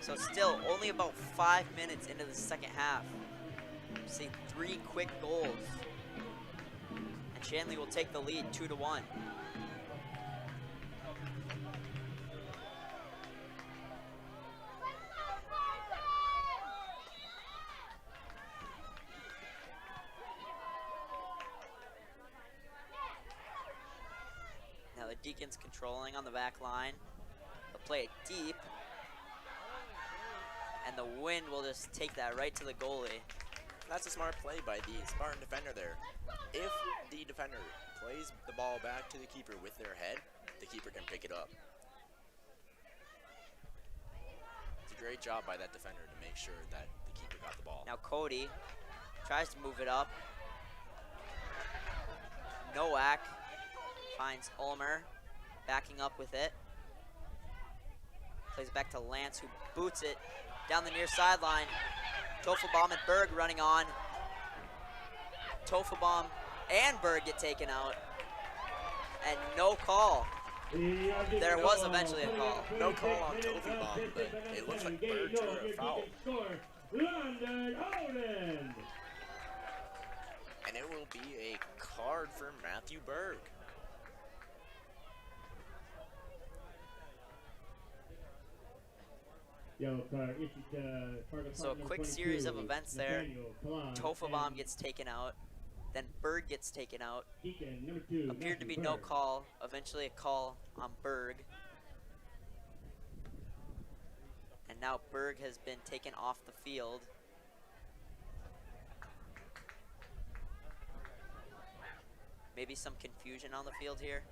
So still only about 5 minutes into the second half. See 3 quick goals. And Shanley will take the lead 2-1. Now the Deacons controlling on the back line. They'll play it deep. And the wind will just take that right to the goalie. That's a smart play by the Spartan defender there. If the defender plays the ball back to the keeper with their head, the keeper can pick it up. It's a great job by that defender to make sure that the keeper got the ball. Now Cody tries to move it up. Nowak finds Ulmer, backing up with it. Plays back to Lance, who boots it down the near sideline. Tofelbaum and Berg running on. Tofelbaum and Berg get taken out. And no call. There was eventually a call. No call on Tofelbaum, but it looks like Berg drew a foul. And it will be a card for Matthew Berg. So a quick series of events there. Tofelbaum gets taken out. Then Berg gets taken out. Appeared to be no call. Eventually a call on Berg. And now Berg has been taken off the field. Maybe some confusion on the field here.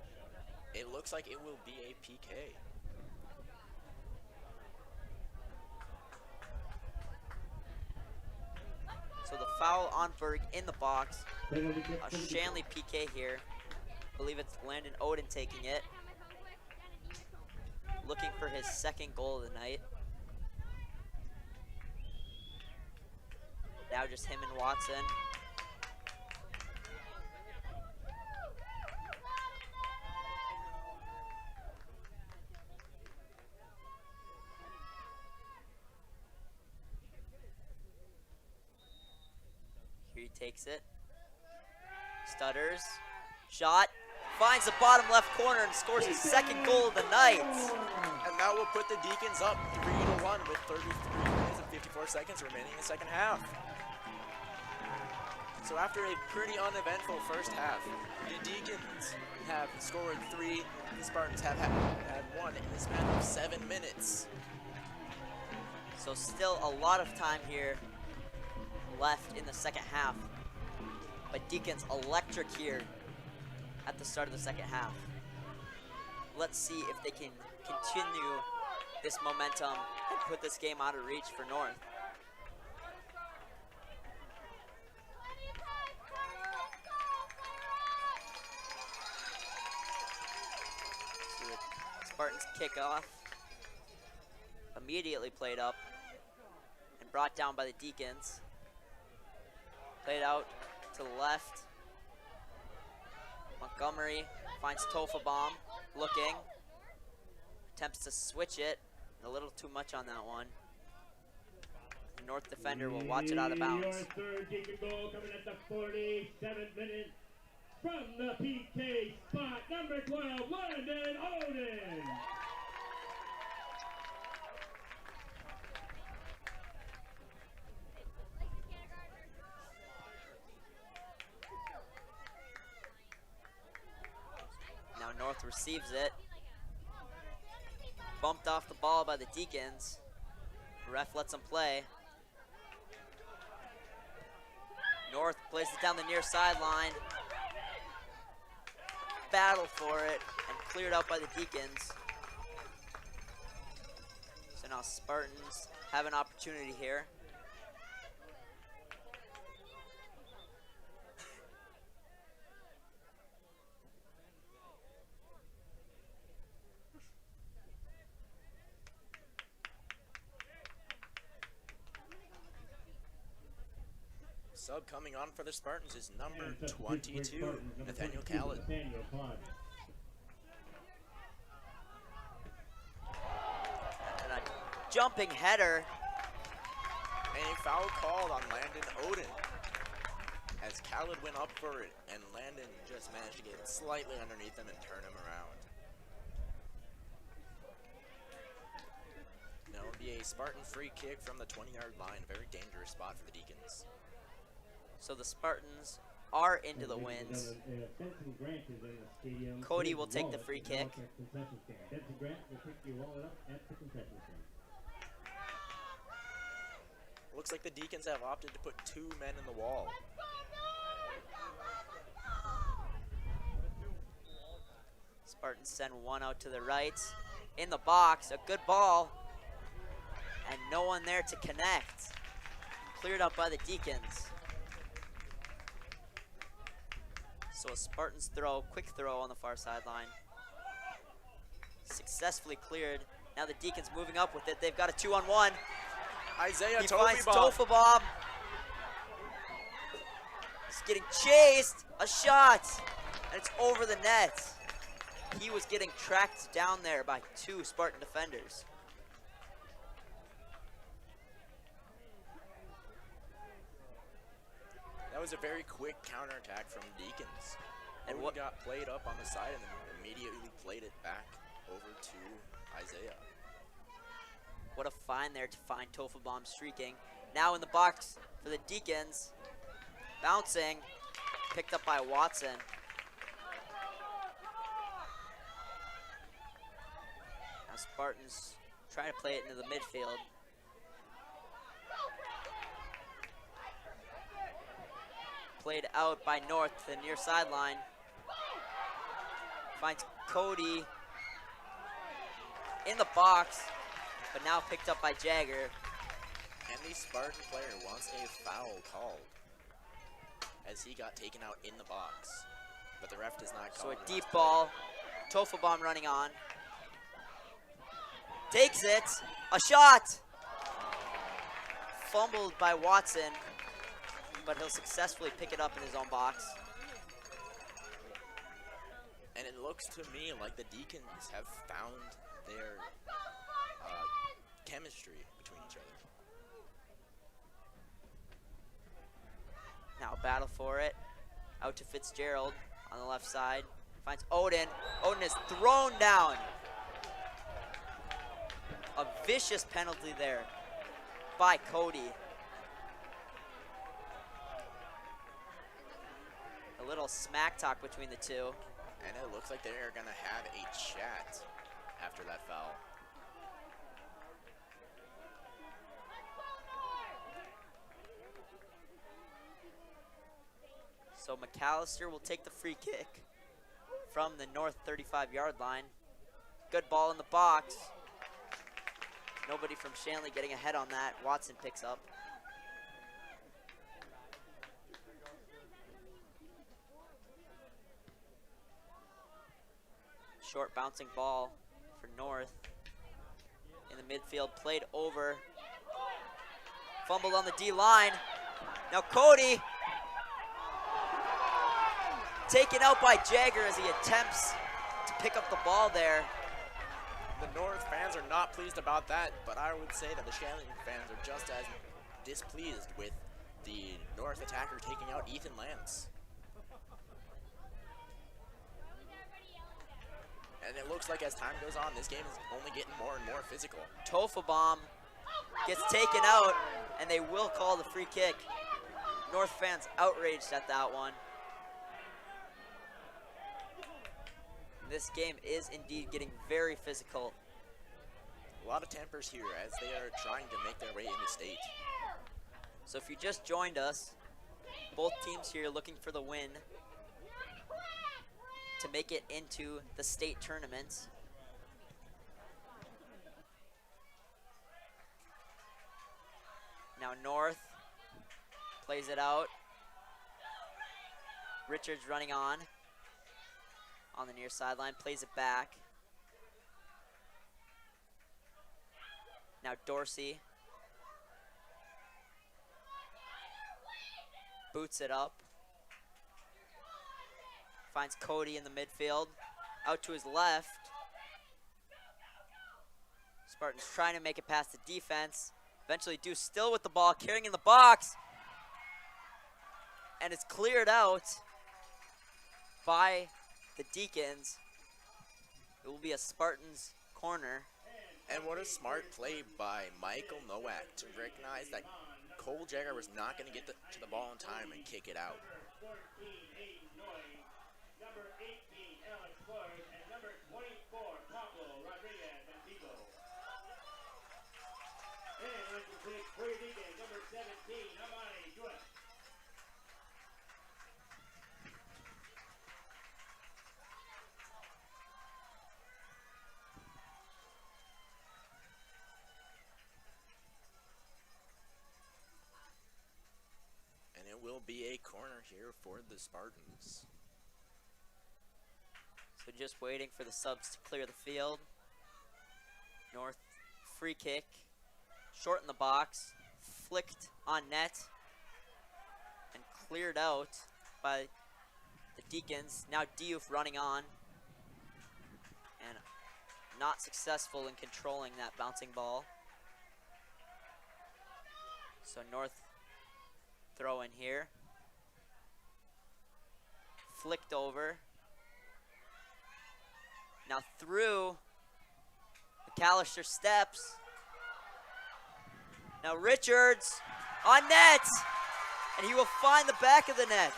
It looks like it will be a PK. So the foul on Berg in the box. A Shanley PK here. I believe it's Landon Oden taking it. Looking for his second goal of the night. Now just him and Watson. Here he takes it. Stutters. Shot. Finds the bottom left corner and scores his second goal of the night. And that will put the Deacons up 3-1. 1 with 33 minutes and 54 seconds remaining in the second half. So after a pretty uneventful first half, the Deacons have scored 3, the Spartans have had 1 in the span of 7 minutes. So still a lot of time here left in the second half. But Deacons electric here at the start of the second half. Let's see if they can continue this momentum and put this game out of reach for North. So the Spartans kick off, immediately played up and brought down by the Deacons. Played out to the left. Montgomery finds Tofabom, looking, attempts to switch it, a little too much on that one. The North defender will watch it out of bounds. Your third Deacon goal coming at the 47th minute from the PK spot, number 12, Landon Odin. Now North receives it. Bumped off the ball by the Deacons. Ref lets them play. North plays it down the near sideline. Battle for it and cleared out by the Deacons. So now Spartans have an opportunity here. Sub coming on for the Spartans is number 22, Nathaniel Khaled. And a jumping header. And a foul called on Landon Odin as Khaled went up for it and Landon just managed to get slightly underneath him and turn him around. Now it'll be a Spartan free kick from the 20-yard line. Very dangerous spot for the Deacons. So the Spartans are into the wins. Cody will take the free kick. Looks like the Deacons have opted to put 2 men in the wall. Spartans send one out to the right. In the box, a good ball. And no one there to connect. Cleared up by the Deacons. So a Spartans throw, quick throw on the far sideline. Successfully cleared. Now the Deacons moving up with it. They've got a 2-on-1. Isaiah He finds Tofabom. Tofabom. He's getting chased. A shot. And it's over the net. He was getting tracked down there by 2 Spartan defenders. That was a very quick counterattack from Deacons. And Odin what got played up on the side and then immediately played it back over to Isaiah. What a find there to find Tofabom streaking. Now in the box for the Deacons. Bouncing. Picked up by Watson. Now Spartans trying to play it into the midfield. Played out by North to the near sideline. Finds Cody in the box, but now picked up by Jagger. And the Spartan player wants a foul called as he got taken out in the box. But the ref does not call So it. a deep ball. Tofabom running on. Takes it. A shot. Fumbled by Watson, but he'll successfully pick it up in his own box. And it looks to me like the Deacons have found their chemistry between each other. Now battle for it. Out to Fitzgerald on the left side. Finds Odin. Odin is thrown down. A A vicious penalty there by Cody. A little smack talk between the two. And it looks like they're going to have a chat after that foul. So McAllister will take the free kick from the north 35-yard line. Good ball in the box. Nobody from Shanley getting ahead on that. Watson picks up. Short bouncing ball for North. In the midfield, played over. Fumbled on the D-line. Now Cody taken out by Jagger as he attempts to pick up the ball there. The North fans are not pleased about that, but I would say that the Shanley fans are just as displeased with the North attacker taking out Ethan Lance. And it looks like as time goes on, this game is only getting more and more physical. Tofabom gets taken out, and they will call the free kick. North fans outraged at that one. This game is indeed getting very physical. A lot of tempers here as they are trying to make their way into state. So if you just joined us, both teams here looking for the win to make it into the state tournament. Now North plays it out. Richards running on the near sideline, plays it back. Now Dorsey boots it up. Finds Cody in the midfield. Out to his left. Spartans trying to make it past the defense. Eventually Deuce still with the ball, carrying in the box. And it's cleared out by the Deacons. It will be a Spartans corner. And what a smart play by Michael Nowak to recognize that Cole Jagger was not going to get to the ball in time and kick it out. Number 18, Alex Flores, and number 24, Pablo Rodriguez Antigo. And on to play for the Deacons, number 17, Amani Duet. And it will be a corner here for the Spartans. So just waiting for the subs to clear the field. North free kick, short in the box, flicked on net, and cleared out by the Deacons. Now Diouf running on, and not successful in controlling that bouncing ball. So North throw in here. Flicked over. Now through, McAllister steps. Now Richards on net, and he will find the back of the net.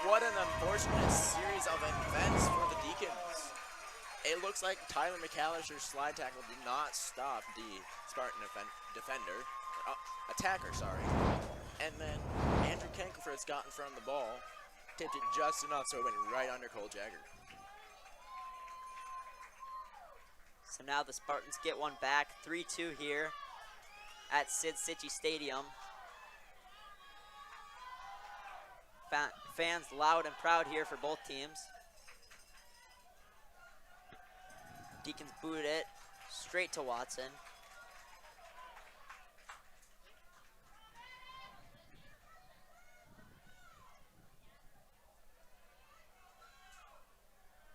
What an unfortunate series of events for the Deacons. It looks like Tyler McAllister's slide tackle did not stop the Spartan attacker, sorry. And then Andrew Kenkelfritz got in front of the ball, tipped it just enough so it went right under Cole Jagger. So now the Spartans get one back, 3-2 here at Cichy Stadium. Fans loud and proud here for both teams. Deacons booted it straight to Watson.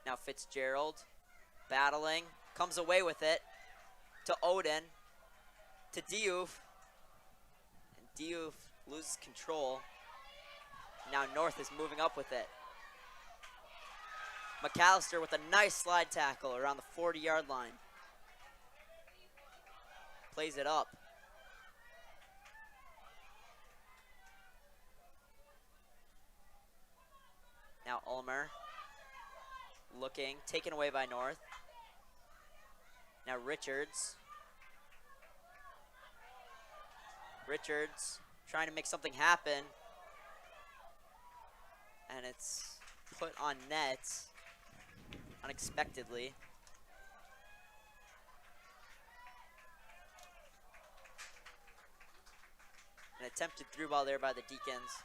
Now Fitzgerald battling, comes away with it to Odin, to Diouf, and Diouf loses control. Now North is moving up with it. McAllister with a nice slide tackle around the 40-yard line. plays it up. Now Ulmer looking, taken away by North. Now Richards. Richards trying to make something happen. And it's put on net unexpectedly. An attempted through ball there by the Deacons.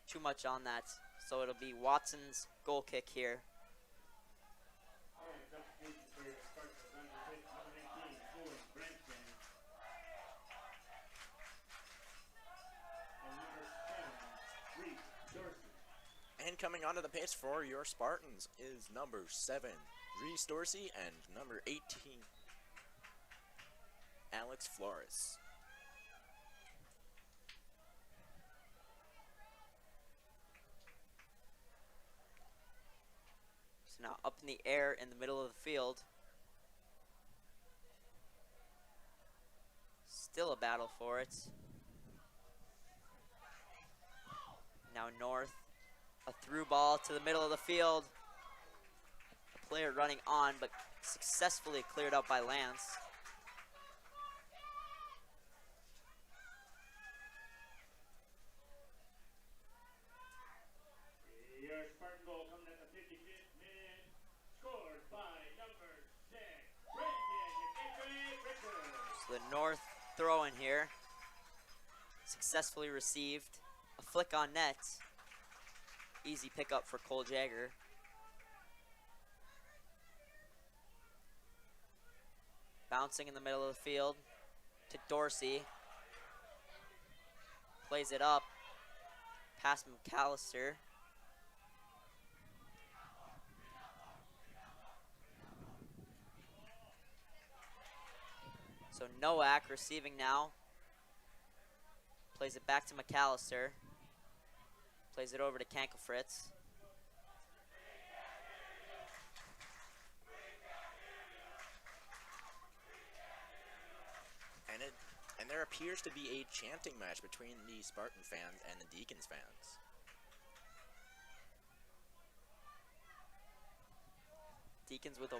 Too much on that. So it'll be Watson's goal kick here. And coming onto the pitch for your Spartans is number 7, Reese Dorsey, and number 18, Alex Flores. So now up in the air in the middle of the field. Still a battle for it. Now North. A through ball to the middle of the field. A player running on, but successfully cleared out by Lance. Your Spartan goal coming at the 55th minute, scored by number 6, Brendan Richards. So the North throw in here. Successfully received. A flick on net. Easy pickup for Cole Jagger. Bouncing in the middle of the field to Dorsey. Plays it up. Past McAllister. So Nowak receiving now. Plays it back to McAllister. Plays it over to Kankelfritz. And there appears to be a chanting match between the Spartan fans and the Deacons fans. Deacons with a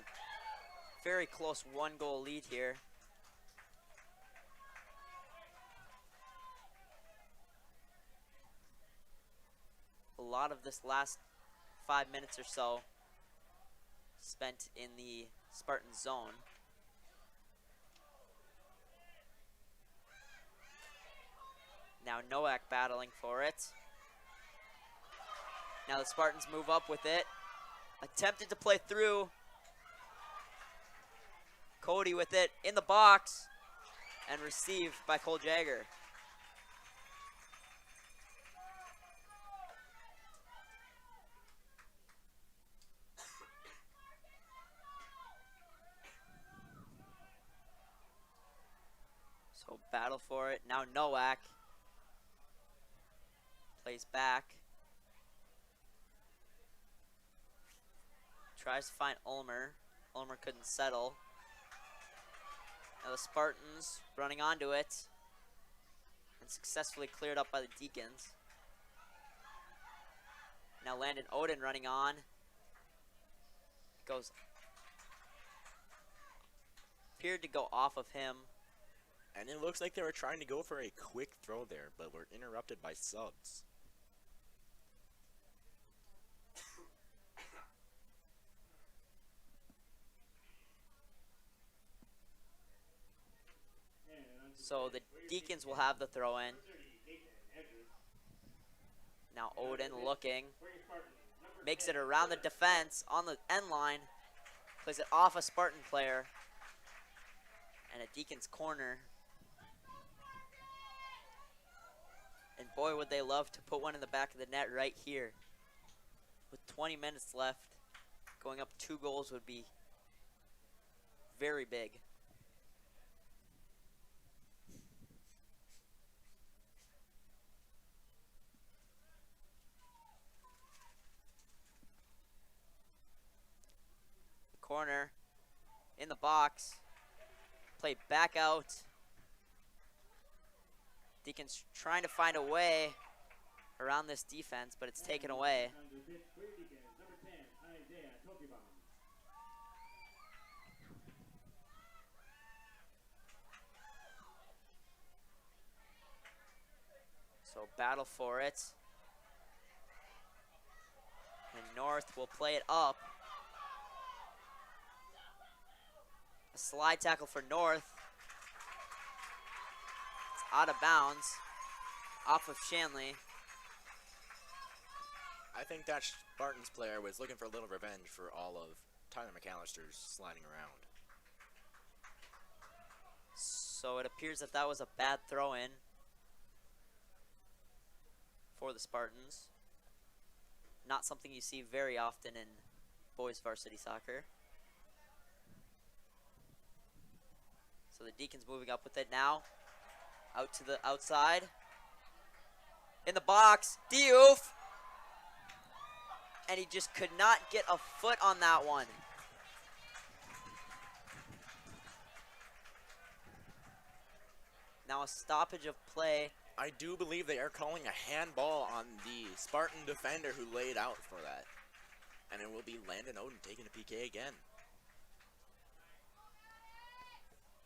very close 1-goal lead here. A lot of this last 5 minutes or so spent in the Spartan zone. Now Nowak battling for it. Now the Spartans move up with it. Attempted to play through. Cody with it in the box and received by Cole Jagger. So battle for it. Now Nowak plays back. Tries to find Ulmer. Ulmer couldn't settle. Now the Spartans running onto it and successfully cleared up by the Deacons. Now Landon Oden running on. Appeared to go off of him. And it looks like they were trying to go for a quick throw there, but were interrupted by subs. So the Deacons will have the throw in. Now Oden looking. Makes it around the defense on the end line. Plays it off a Spartan player. And a Deacons corner. And boy, would they love to put one in the back of the net right here. With 20 minutes left, going up 2 goals would be very big. Corner in the box. Played back out Deacons trying to find a way around this defense, but it's taken away. So battle for it. And North will play it up. A slide tackle for North. It's out of bounds. Off of Shanley. I think that Spartans player was looking for a little revenge for all of Tyler McAllister's sliding around. So it appears that that was a bad throw-in for the Spartans. Not something you see very often in boys varsity soccer. So the Deacons moving up with it now. Out to the outside. In the box, Diouf. And he just could not get a foot on that one. Now a stoppage of play. I do believe they are calling a handball on the Spartan defender who laid out for that. And it will be Landon Oden taking a PK again.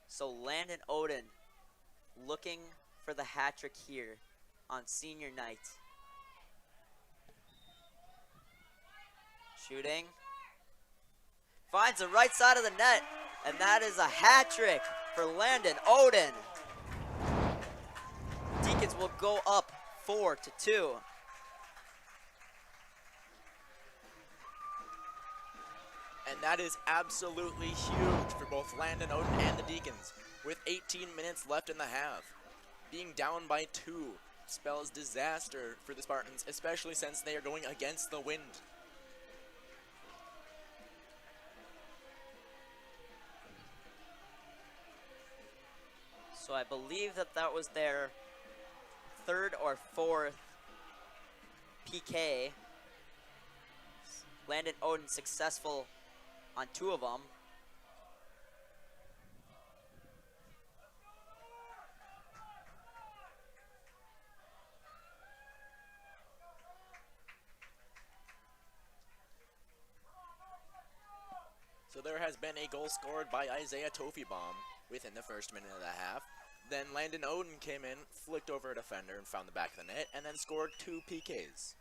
So Landon Oden looking for the hat trick here on senior night. Shooting. Finds the right side of the net. And that is a hat trick for Landon Oden. Deacons will go up 4-2. And that is absolutely huge for both Landon Oden and the Deacons. With 18 minutes left in the half, being down by 2 spells disaster for the Spartans, especially since they are going against the wind. So I believe that that was their third or fourth PK. Landon Oden successful on 2 of them. So there has been a goal scored by Isaiah Tofibaum within the first minute of the half. Then Landon Oden came in, flicked over a defender and found the back of the net, and then scored 2 PKs.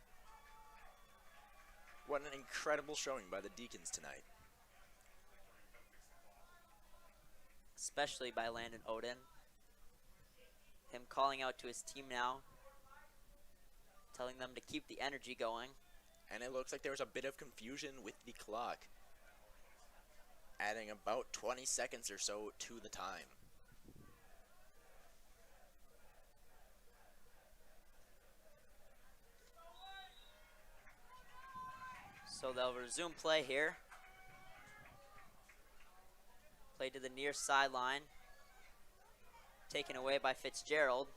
What an incredible showing by the Deacons tonight. Especially by Landon Oden. Him calling out to his team now. Telling them to keep the energy going. And it looks like there was a bit of confusion with the clock, adding about 20 seconds or so to the time. So they'll resume play here. Play to the near sideline. Taken away by Fitzgerald.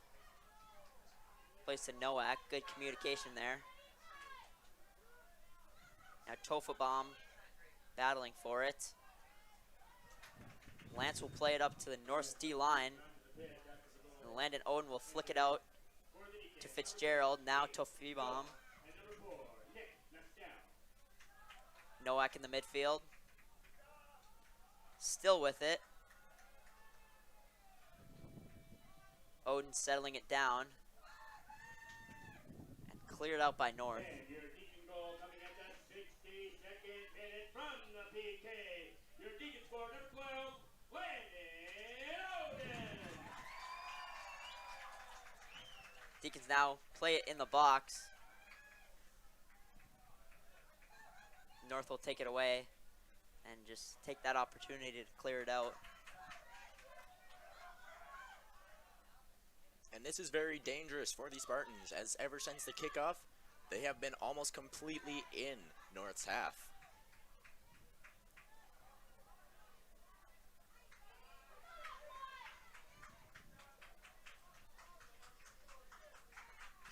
Plays to Nowak. Good communication there. Now Tofibaum battling for it. Lance will play it up to the North D line. And Landon Oden will flick it out to Fitzgerald. Now Tofibaum. Nowak in the midfield. Still with it. Oden settling it down. And cleared out by North. And your Deacon goal coming at the 62nd minute from the PK. Your Deacon score number 12, Landon Oden. Deacons now play it in the box. North will take it away and just take that opportunity to clear it out. And this is very dangerous for the Spartans, as ever since the kickoff, they have been almost completely in North's half.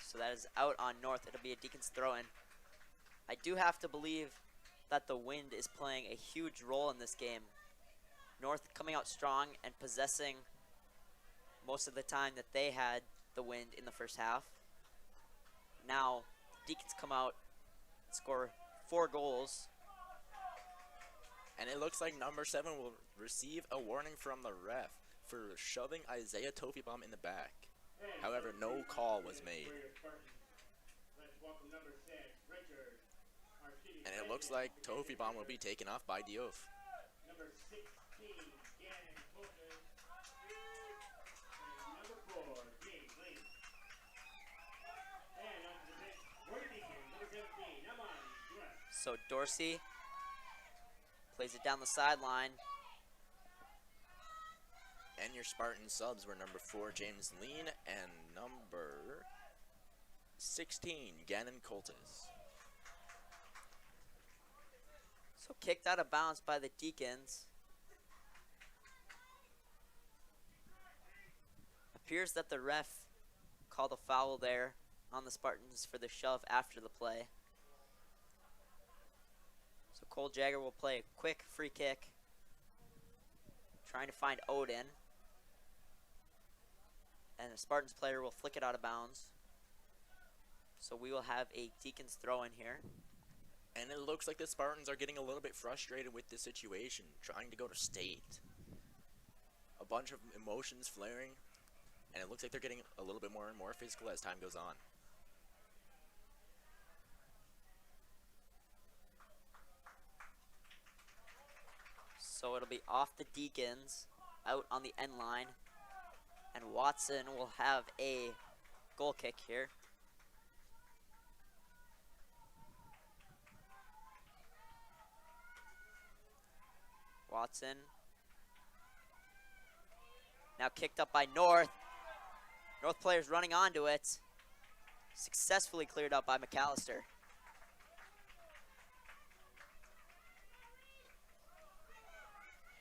So that is out on North. It'll be a Deacons throw-in. I do have to believe that the wind is playing a huge role in this game. North coming out strong and possessing most of the time that they had the wind in the first half. Now, Deacons come out, score 4 goals. And it looks like number 7 will receive a warning from the ref for shoving Isaiah Tofibom in the back. However, no call was made. And it looks like Tofibom will be taken off by Diouf. Number 16, Gannon Colton. And number 4, James Lane. And on to the bench, Roy Deacon, number 17, Amon Durant. So Dorsey plays it down the sideline. And your Spartan subs were number 4, James Lean, and number 16, Gannon Coltis. So kicked out of bounds by the Deacons. Appears that the ref called a foul there on the Spartans for the shove after the play. So Cole Jagger will play a quick free kick, trying to find Odin. And the Spartans player will flick it out of bounds. So we will have a Deacons throw in here. And it looks like the Spartans are getting a little bit frustrated with this situation, trying to go to state. A bunch of emotions flaring, and it looks like they're getting a little bit more and more physical as time goes on. So it'll be off the Deacons, out on the end line. And Watson will have a goal kick here. Watson. Now kicked up by North. North players running onto it. Successfully cleared up by McAllister.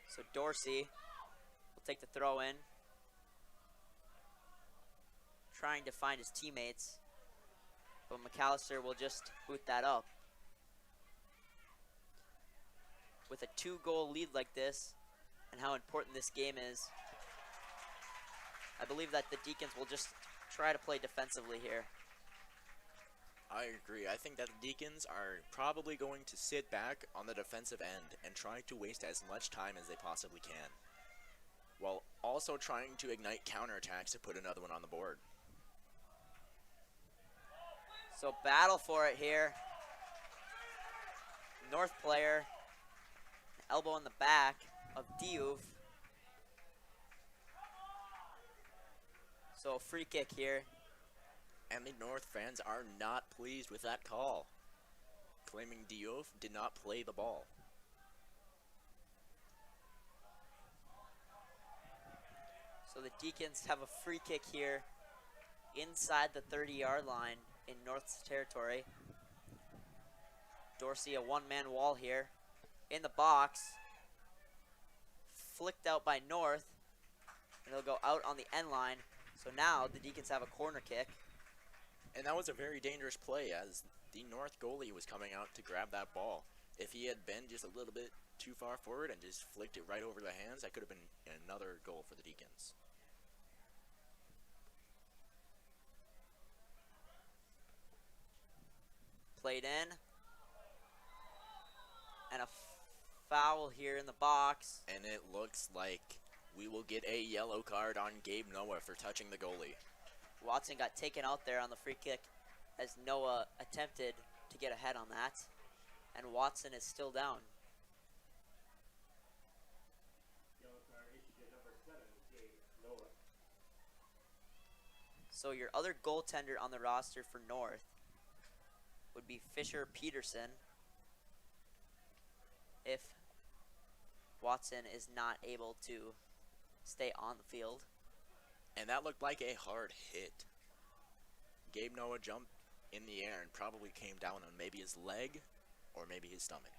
So Dorsey will take the throw in. Trying to find his teammates. But McAllister will just boot that up. With a 2-goal lead like this, and how important this game is, I believe that the Deacons will just try to play defensively here. I agree. I think that the Deacons are probably going to sit back on the defensive end and try to waste as much time as they possibly can, while also trying to ignite counterattacks to put another one on the board. So battle for it here. North player, elbow in the back of Diouf. So a free kick here. And the North fans are not pleased with that call, claiming Diouf did not play the ball. So the Deacons have a free kick here inside the 30-yard line in North's territory. Dorsey, a one-man wall here in the box. Flicked out by North, and it'll go out on the end line. So now the Deacons have a corner kick. And that was a very dangerous play, as the North goalie was coming out to grab that ball. If he had been just a little bit too far forward and just flicked it right over the hands, that could have been another goal for the Deacons. Played in. And a foul here in the box. And it looks like we will get a yellow card on Gabe Noah for touching the goalie. Watson got taken out there on the free kick as Noah attempted to get ahead on that. And Watson is still down. Yellow card issued to number 7, Gabe Noah. So your other goaltender on the roster for North would be Fisher Peterson, if Watson is not able to stay on the field. And that looked like a hard hit. Gabe Noah jumped in the air and probably came down on maybe his leg or maybe his stomach.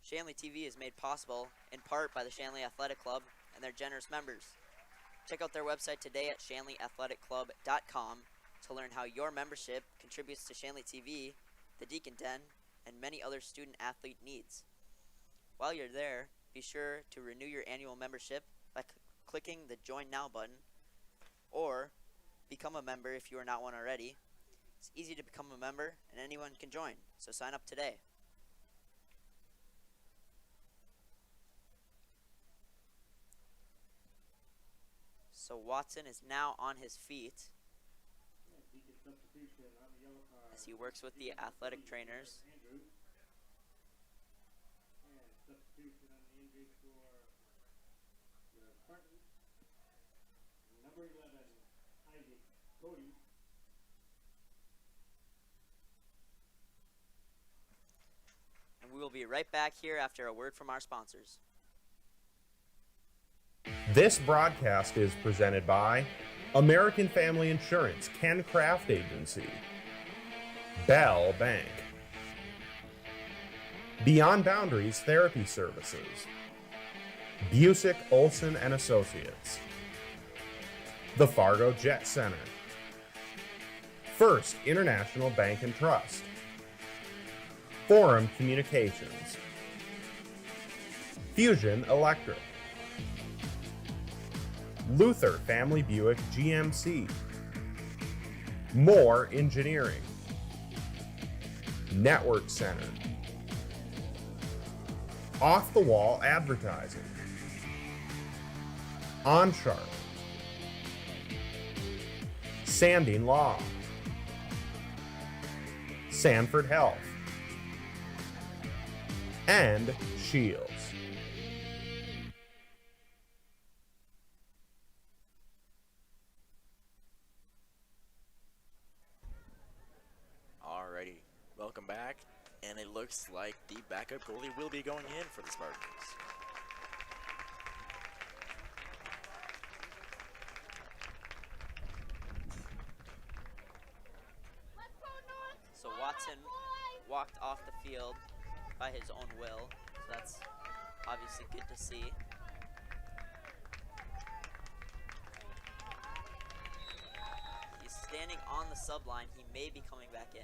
Shanley TV is made possible in part by the Shanley Athletic Club and their generous members. Check out their website today at shanleyathletic.club.com to learn how your membership contributes to Shanley TV, the Deacon Den, and many other student-athlete needs. While you're there, be sure to renew your annual membership by clicking the Join Now button, or become a member if you are not one already. It's easy to become a member, and anyone can join, so sign up today. So Watson is now on his feet as he works with the athletic trainers. Substitution on the injury for the Spartans. Number 11, Isaac Cody. And we will be right back here after a word from our sponsors. This broadcast is presented by American Family Insurance, Ken Craft Agency, Bell Bank, Beyond Boundaries Therapy Services, Busick, Olson and Associates, the Fargo Jet Center, First International Bank and Trust, Forum Communications, Fusion Electric, Luther Family Buick GMC, Moore Engineering, Network Center, Off the Wall Advertising, OnSharp, Sanding Law, Sanford Health, and Shields. Alrighty, welcome back, and it looks like the backup goalie will be going in for the Spartans. So Watson walked off the field by his own will, so that's obviously good to see. He's standing on the sub line. He may be coming back in.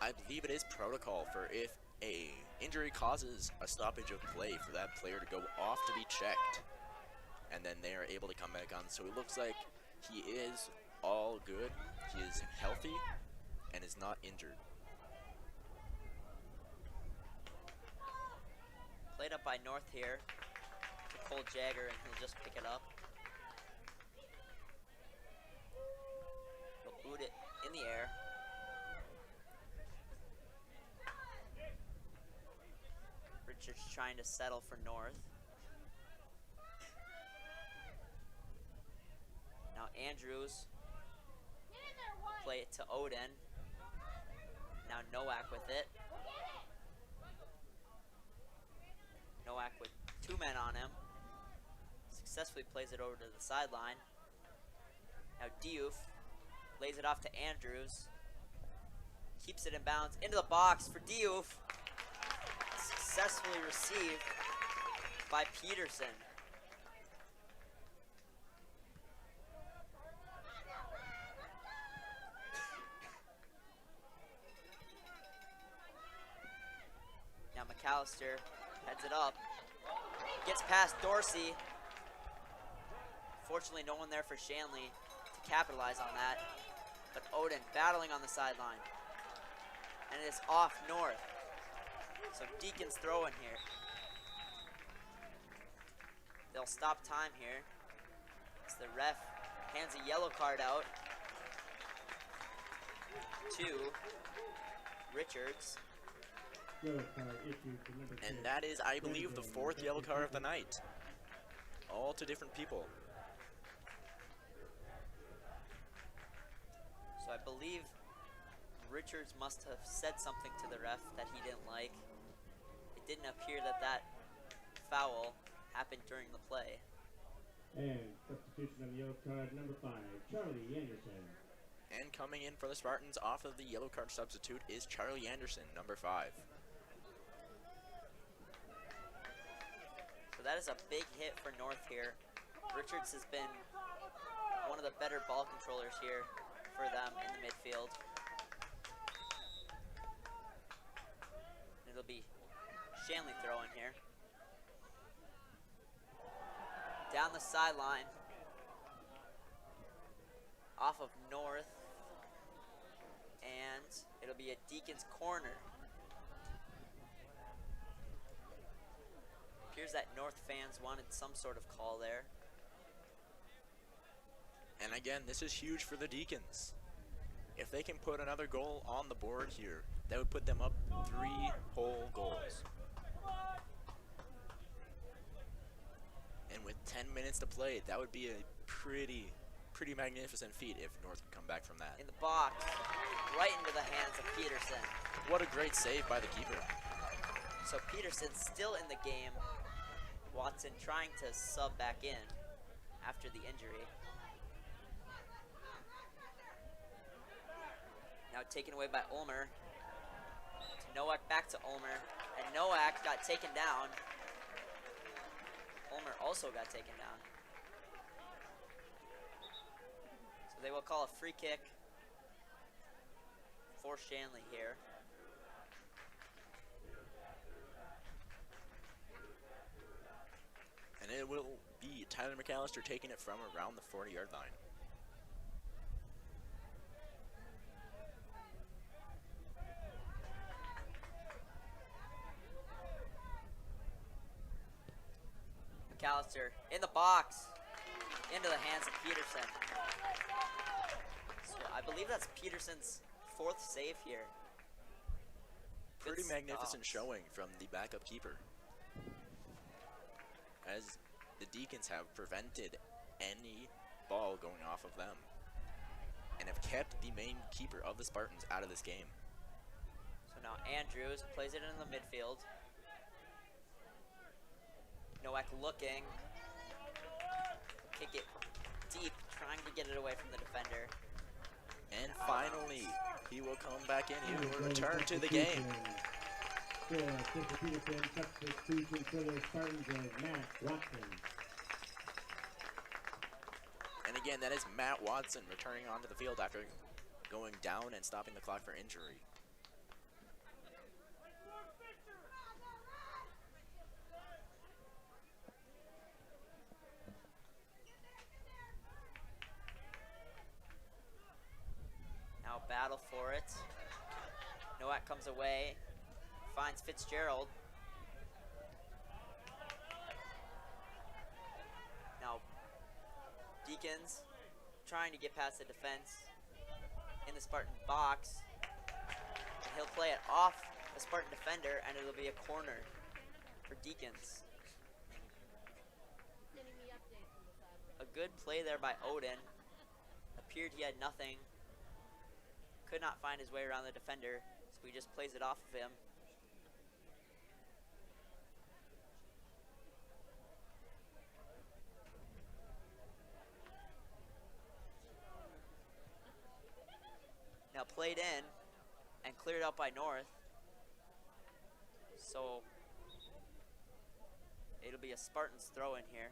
I believe it is protocol for if a injury causes a stoppage of play for that player to go off to be checked, and then they are able to come back on. So it looks like he is all good. He is healthy and is not injured. Played up by North here to Cole Jagger, and he'll just pick it up. He'll boot it in the air. Richards trying to settle for North. Now Andrews play it to Odin. Now Nowak with it. Nowak with two men on him. Successfully plays it over to the sideline. Now Diouf lays it off to Andrews. Keeps it in bounds into the box for Diouf. Successfully received by Peterson. Now McAllister heads it up. Gets past Dorsey. Fortunately, no one there for Shanley to capitalize on that. But Odin battling on the sideline. And it is off North. So Deacons throw in here. They'll stop time here. As the ref hands a yellow card out to Richards. And that is, I believe, the fourth yellow card of the night. All to different people. So I believe Richards must have said something to the ref that he didn't like. It didn't appear that that foul happened during the play. And substitution on the yellow card, number 5, Charlie Anderson. And coming in for the Spartans off of the yellow card substitute is Charlie Anderson, number 5. That is a big hit for North here. Richards has been one of the better ball controllers here for them in the midfield. It'll be Shanley throwing here. Down the sideline. Off of North. And it'll be a Deacons corner. Appears that North fans wanted some sort of call there. And again, this is huge for the Deacons. If they can put another goal on the board here, that would put them up 3 whole goals. And with 10 minutes to play, that would be a pretty magnificent feat if North could come back from that. In the box, right into the hands of Peterson. What a great save by the keeper. So Peterson's still in the game. Watson trying to sub back in after the injury. Now taken away by Ulmer. Nowak back to Ulmer. And Nowak got taken down. Ulmer also got taken down. So they will call a free kick for Shanley here. And it will be Tyler McAllister taking it from around the 40-yard line. McAllister in the box, into the hands of Peterson. So I believe that's Peterson's 4th save here. Good Pretty magnificent stops. showing from the backup keeper, as the Deacons have prevented any ball going off of them and have kept the main keeper of the Spartans out of this game. So now Andrews plays it in the midfield. Nowak looking. Kick it deep, trying to get it away from the defender. And finally, he will come back in. He will return to the game. For Peterson, substitution for the Spartans of Matt Watson. And again, that is Matt Watson returning onto the field after going down and stopping the clock for injury. Now battle for it. Nowak comes away, finds Fitzgerald. Now Deacons trying to get past the defense in the Spartan box. And he'll play it off the Spartan defender, and it'll be a corner for Deacons. A good play there by Odin. Appeared he had nothing. Could not find his way around the defender, so he just plays it off of him. Now played in and cleared out by North. So it'll be a Spartans throw in here.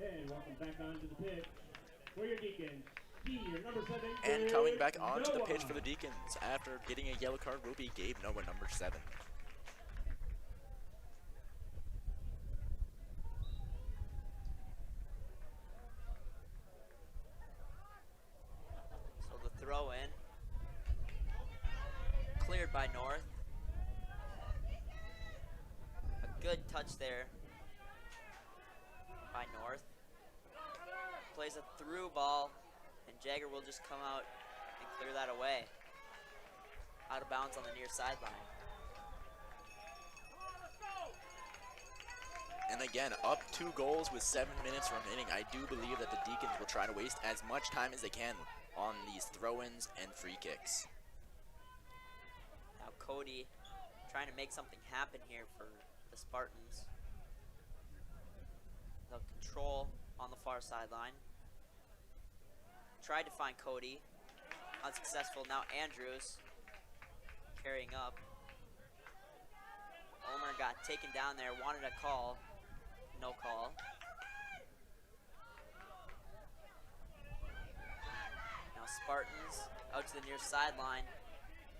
And welcome back onto the pitch for your Deacons. Senior number 7. And coming back Gabe onto the pitch Noah. for the Deacons after getting a yellow card will be Gabe Noah, number 7. So the throw in. Cleared by North. A good touch there by North. Plays a through ball, and Jagger will just come out and clear that away. Out of bounds on the near sideline. And again, up 2 goals with 7 minutes remaining. I do believe that the Deacons will try to waste as much time as they can on these throw-ins and free kicks. Now Cody trying to make something happen here for the Spartans. They'll control on the far sideline. Tried to find Cody. Unsuccessful. Now Andrews carrying up. got taken down there, wanted a call. No call. Now Spartans out to the near sideline.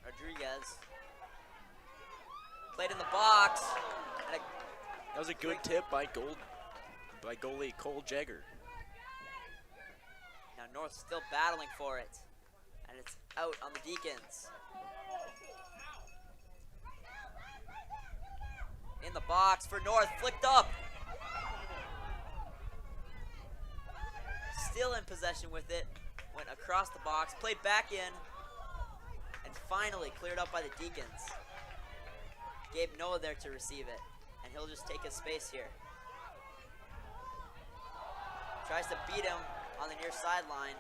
Rodriguez. Played in the box. And that was a good tip by goalie Cole Jagger. Now North still battling for it. And it's out on the Deacons. In the box for North, flicked up. Still in possession with it. Went across the box, played back in, and finally cleared up by the Deacons. Gabe Noah there to receive it, and he'll just take his space here. Tries to beat him on the near sideline.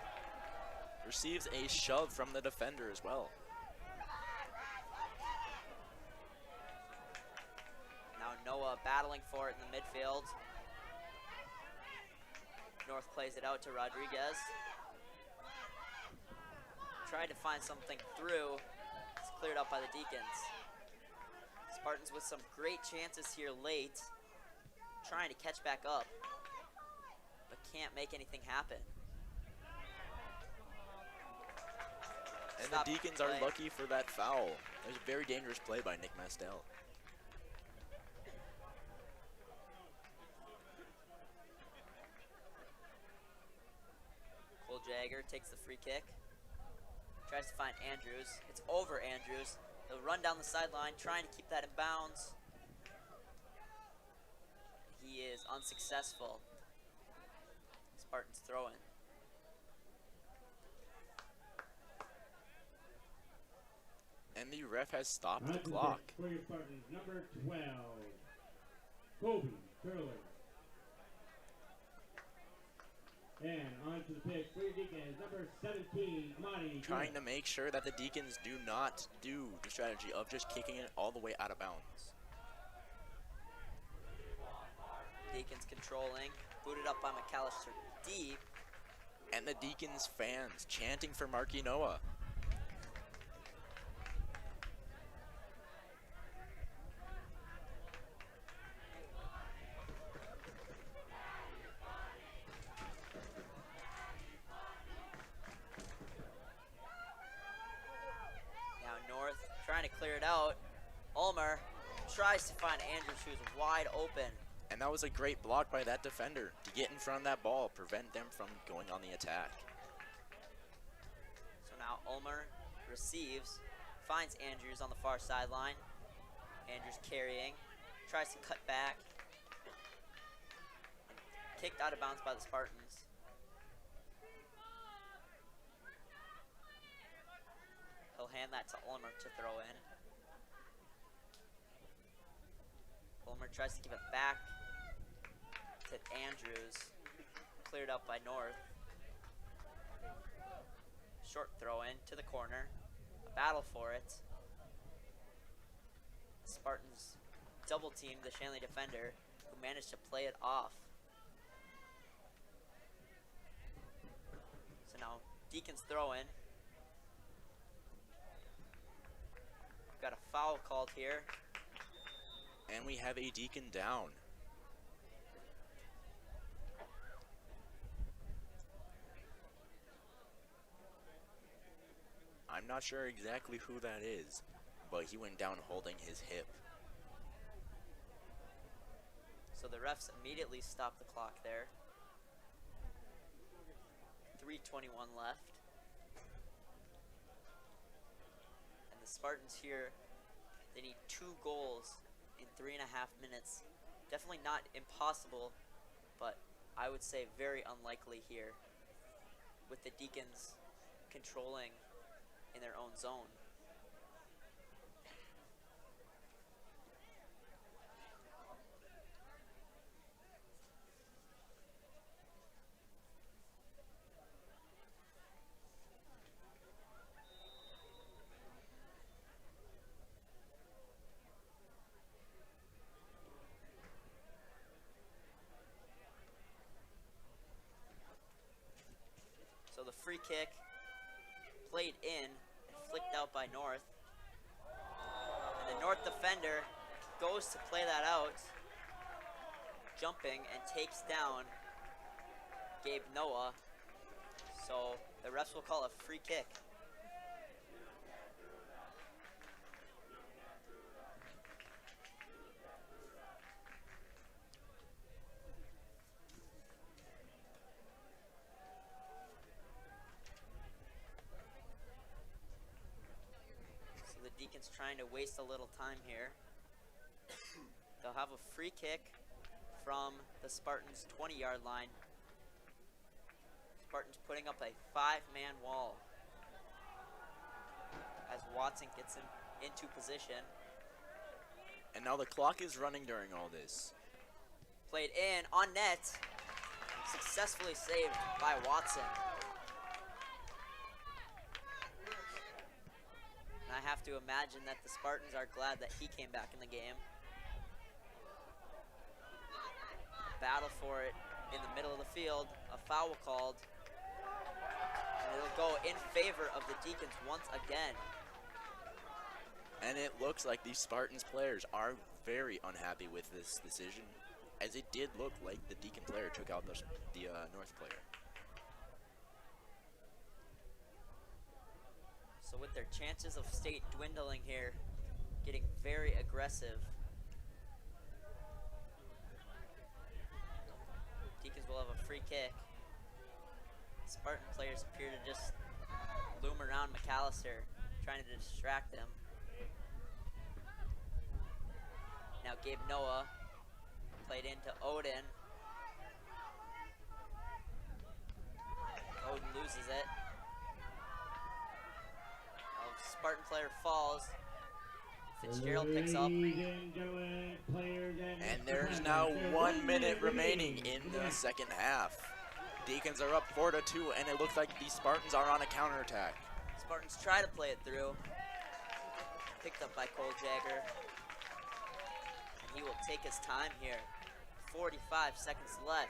Receives a shove from the defender as well. Now Noah battling for it in the midfield. North plays it out to Rodriguez. Tried to find something through. It's cleared up by the Deacons. Spartans with some great chances here late. Trying to catch back up, but can't make anything happen. And the Deacons are lucky for that foul. It was a very dangerous play by Nick Mastel. Cole Jagger takes the free kick. Tries to find Andrews. It's over Andrews. He'll run down the sideline, trying to keep that in bounds. He is unsuccessful. Spartans throw in. And the ref has stopped the clock. For your Spartans, number 12, Kobe Curler. And on to the pitch for your Deacons, number 17, Amani. Trying to make sure that the Deacons do not do the strategy of just kicking it all the way out of bounds. Deacons controlling, booted up by McAllister deep. And the Deacons fans chanting for Marky Noah. Trying to clear it out. Ulmer tries to find Andrews, who's wide open. And that was a great block by that defender to get in front of that ball, prevent them from going on the attack. So now Ulmer receives, finds Andrews on the far sideline. Andrews carrying, tries to cut back. Kicked out of bounds by the Spartans. He'll hand that to Ulmer to throw in. Ulmer tries to give it back to Andrews. Cleared up by North. Short throw in to the corner. A battle for it. The Spartans double teamed the Shanley defender, who managed to play it off. So now Deacons throw in. Got a foul called here. And we have a Deacon down. I'm not sure exactly who that is, but he went down holding his hip. So the refs immediately stopped the clock there. 3:21 left. Spartans here, they need 2 goals in 3.5 minutes. Definitely not impossible, but I would say very unlikely here, with the Deacons controlling in their own zone. So the free kick played in and flicked out by North. And the North defender goes to play that out, jumping and takes down Gabe Noah. So the refs will call a free kick. So the Deacons trying to waste a little time here. They'll have a free kick from the Spartans' 20-yard line. Spartans putting up a 5-man wall as Watson gets him into position. And now the clock is running during all this. Played in on net, successfully saved by Watson. And I have to imagine that the Spartans are glad that he came back in the game. Battle for it in the middle of the field, a foul called. And it'll go in favor of the Deacons once again. And it looks like these Spartans players are very unhappy with this decision, as it did look like the Deacon player took out the North player. So with their chances of state dwindling here, getting very aggressive. Deacons will have a free kick. Spartan players appear to just loom around McAllister, trying to distract him. Now Gabe Noah played into Odin. Odin loses it. Spartan player falls. Fitzgerald picks up. And there's now 1 minute remaining in the second half. Deacons are up 4-2, and it looks like the Spartans are on a counterattack. Spartans try to play it through. Picked up by Cole Jagger. And he will take his time here. 45 seconds left.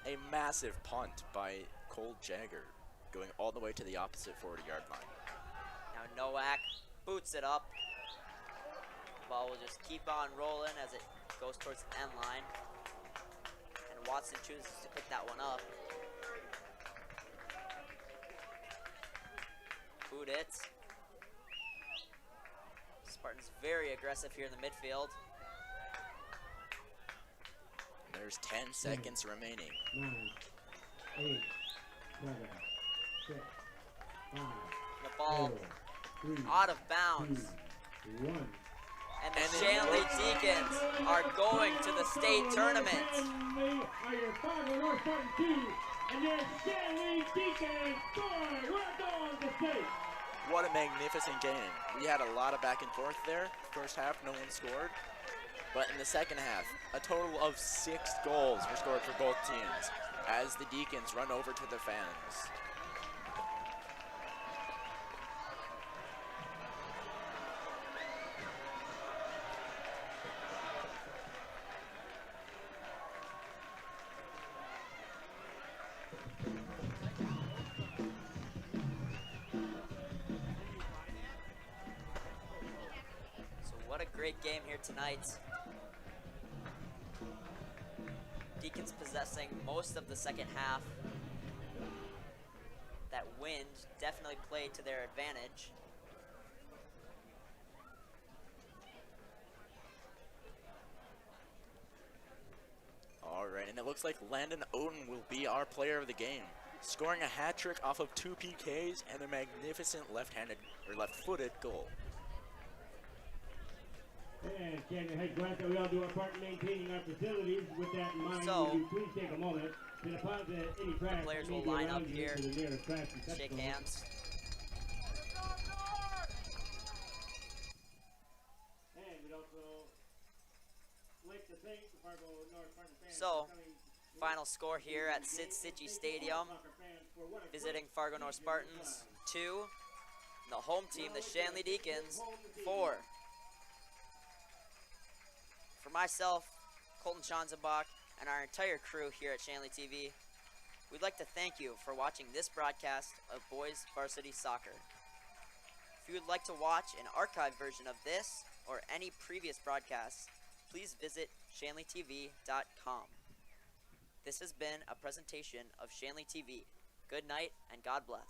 A massive punt by Cole Jagger, going all the way to the opposite 40-yard line. Now Nowak boots it up. Ball will just keep on rolling as it goes towards the end line. And Watson chooses to pick that one up. Boot it. Spartans very aggressive here in the midfield. There's 10 seconds remaining. 9, 8, 7, 6, 5, The ball 4, 3, out of bounds. 2, 1. And the Shanley Deacons are going to the state tournament. Shanley are your Fargo North Spartan 2, and your Shanley Deacons 4. We're going to state. What a magnificent game. We had a lot of back and forth there. First half, no one scored. But in the second half, a total of 6 goals were scored for both teams as the Deacons run over to the fans. So what a great game here tonight. Deacons possessing most of the second half. That wind definitely played to their advantage. All right, and it looks like Landon Oden will be our player of the game, scoring a hat trick off of 2 PKs and a magnificent left-handed or left-footed goal. And can your head glance that we all do our part in maintaining our facilities. With that in mind, So, would you please take a moment to deposit any trash. Players that may will be line around up you here, to the nearest trash receptacle. shake hands. And we'd also like to thank the Fargo North Spartan fans So, for coming. final score here at Cichy Stadium, visiting Fargo North Spartans 2, the home team, the Shanley Deacons, 4. For myself, Colton Schanzenbach, and our entire crew here at Shanley TV, we'd like to thank you for watching this broadcast of boys varsity soccer. If you would like to watch an archived version of this or any previous broadcasts, please visit shanleytv.com. This has been a presentation of Shanley TV. Good night and God bless.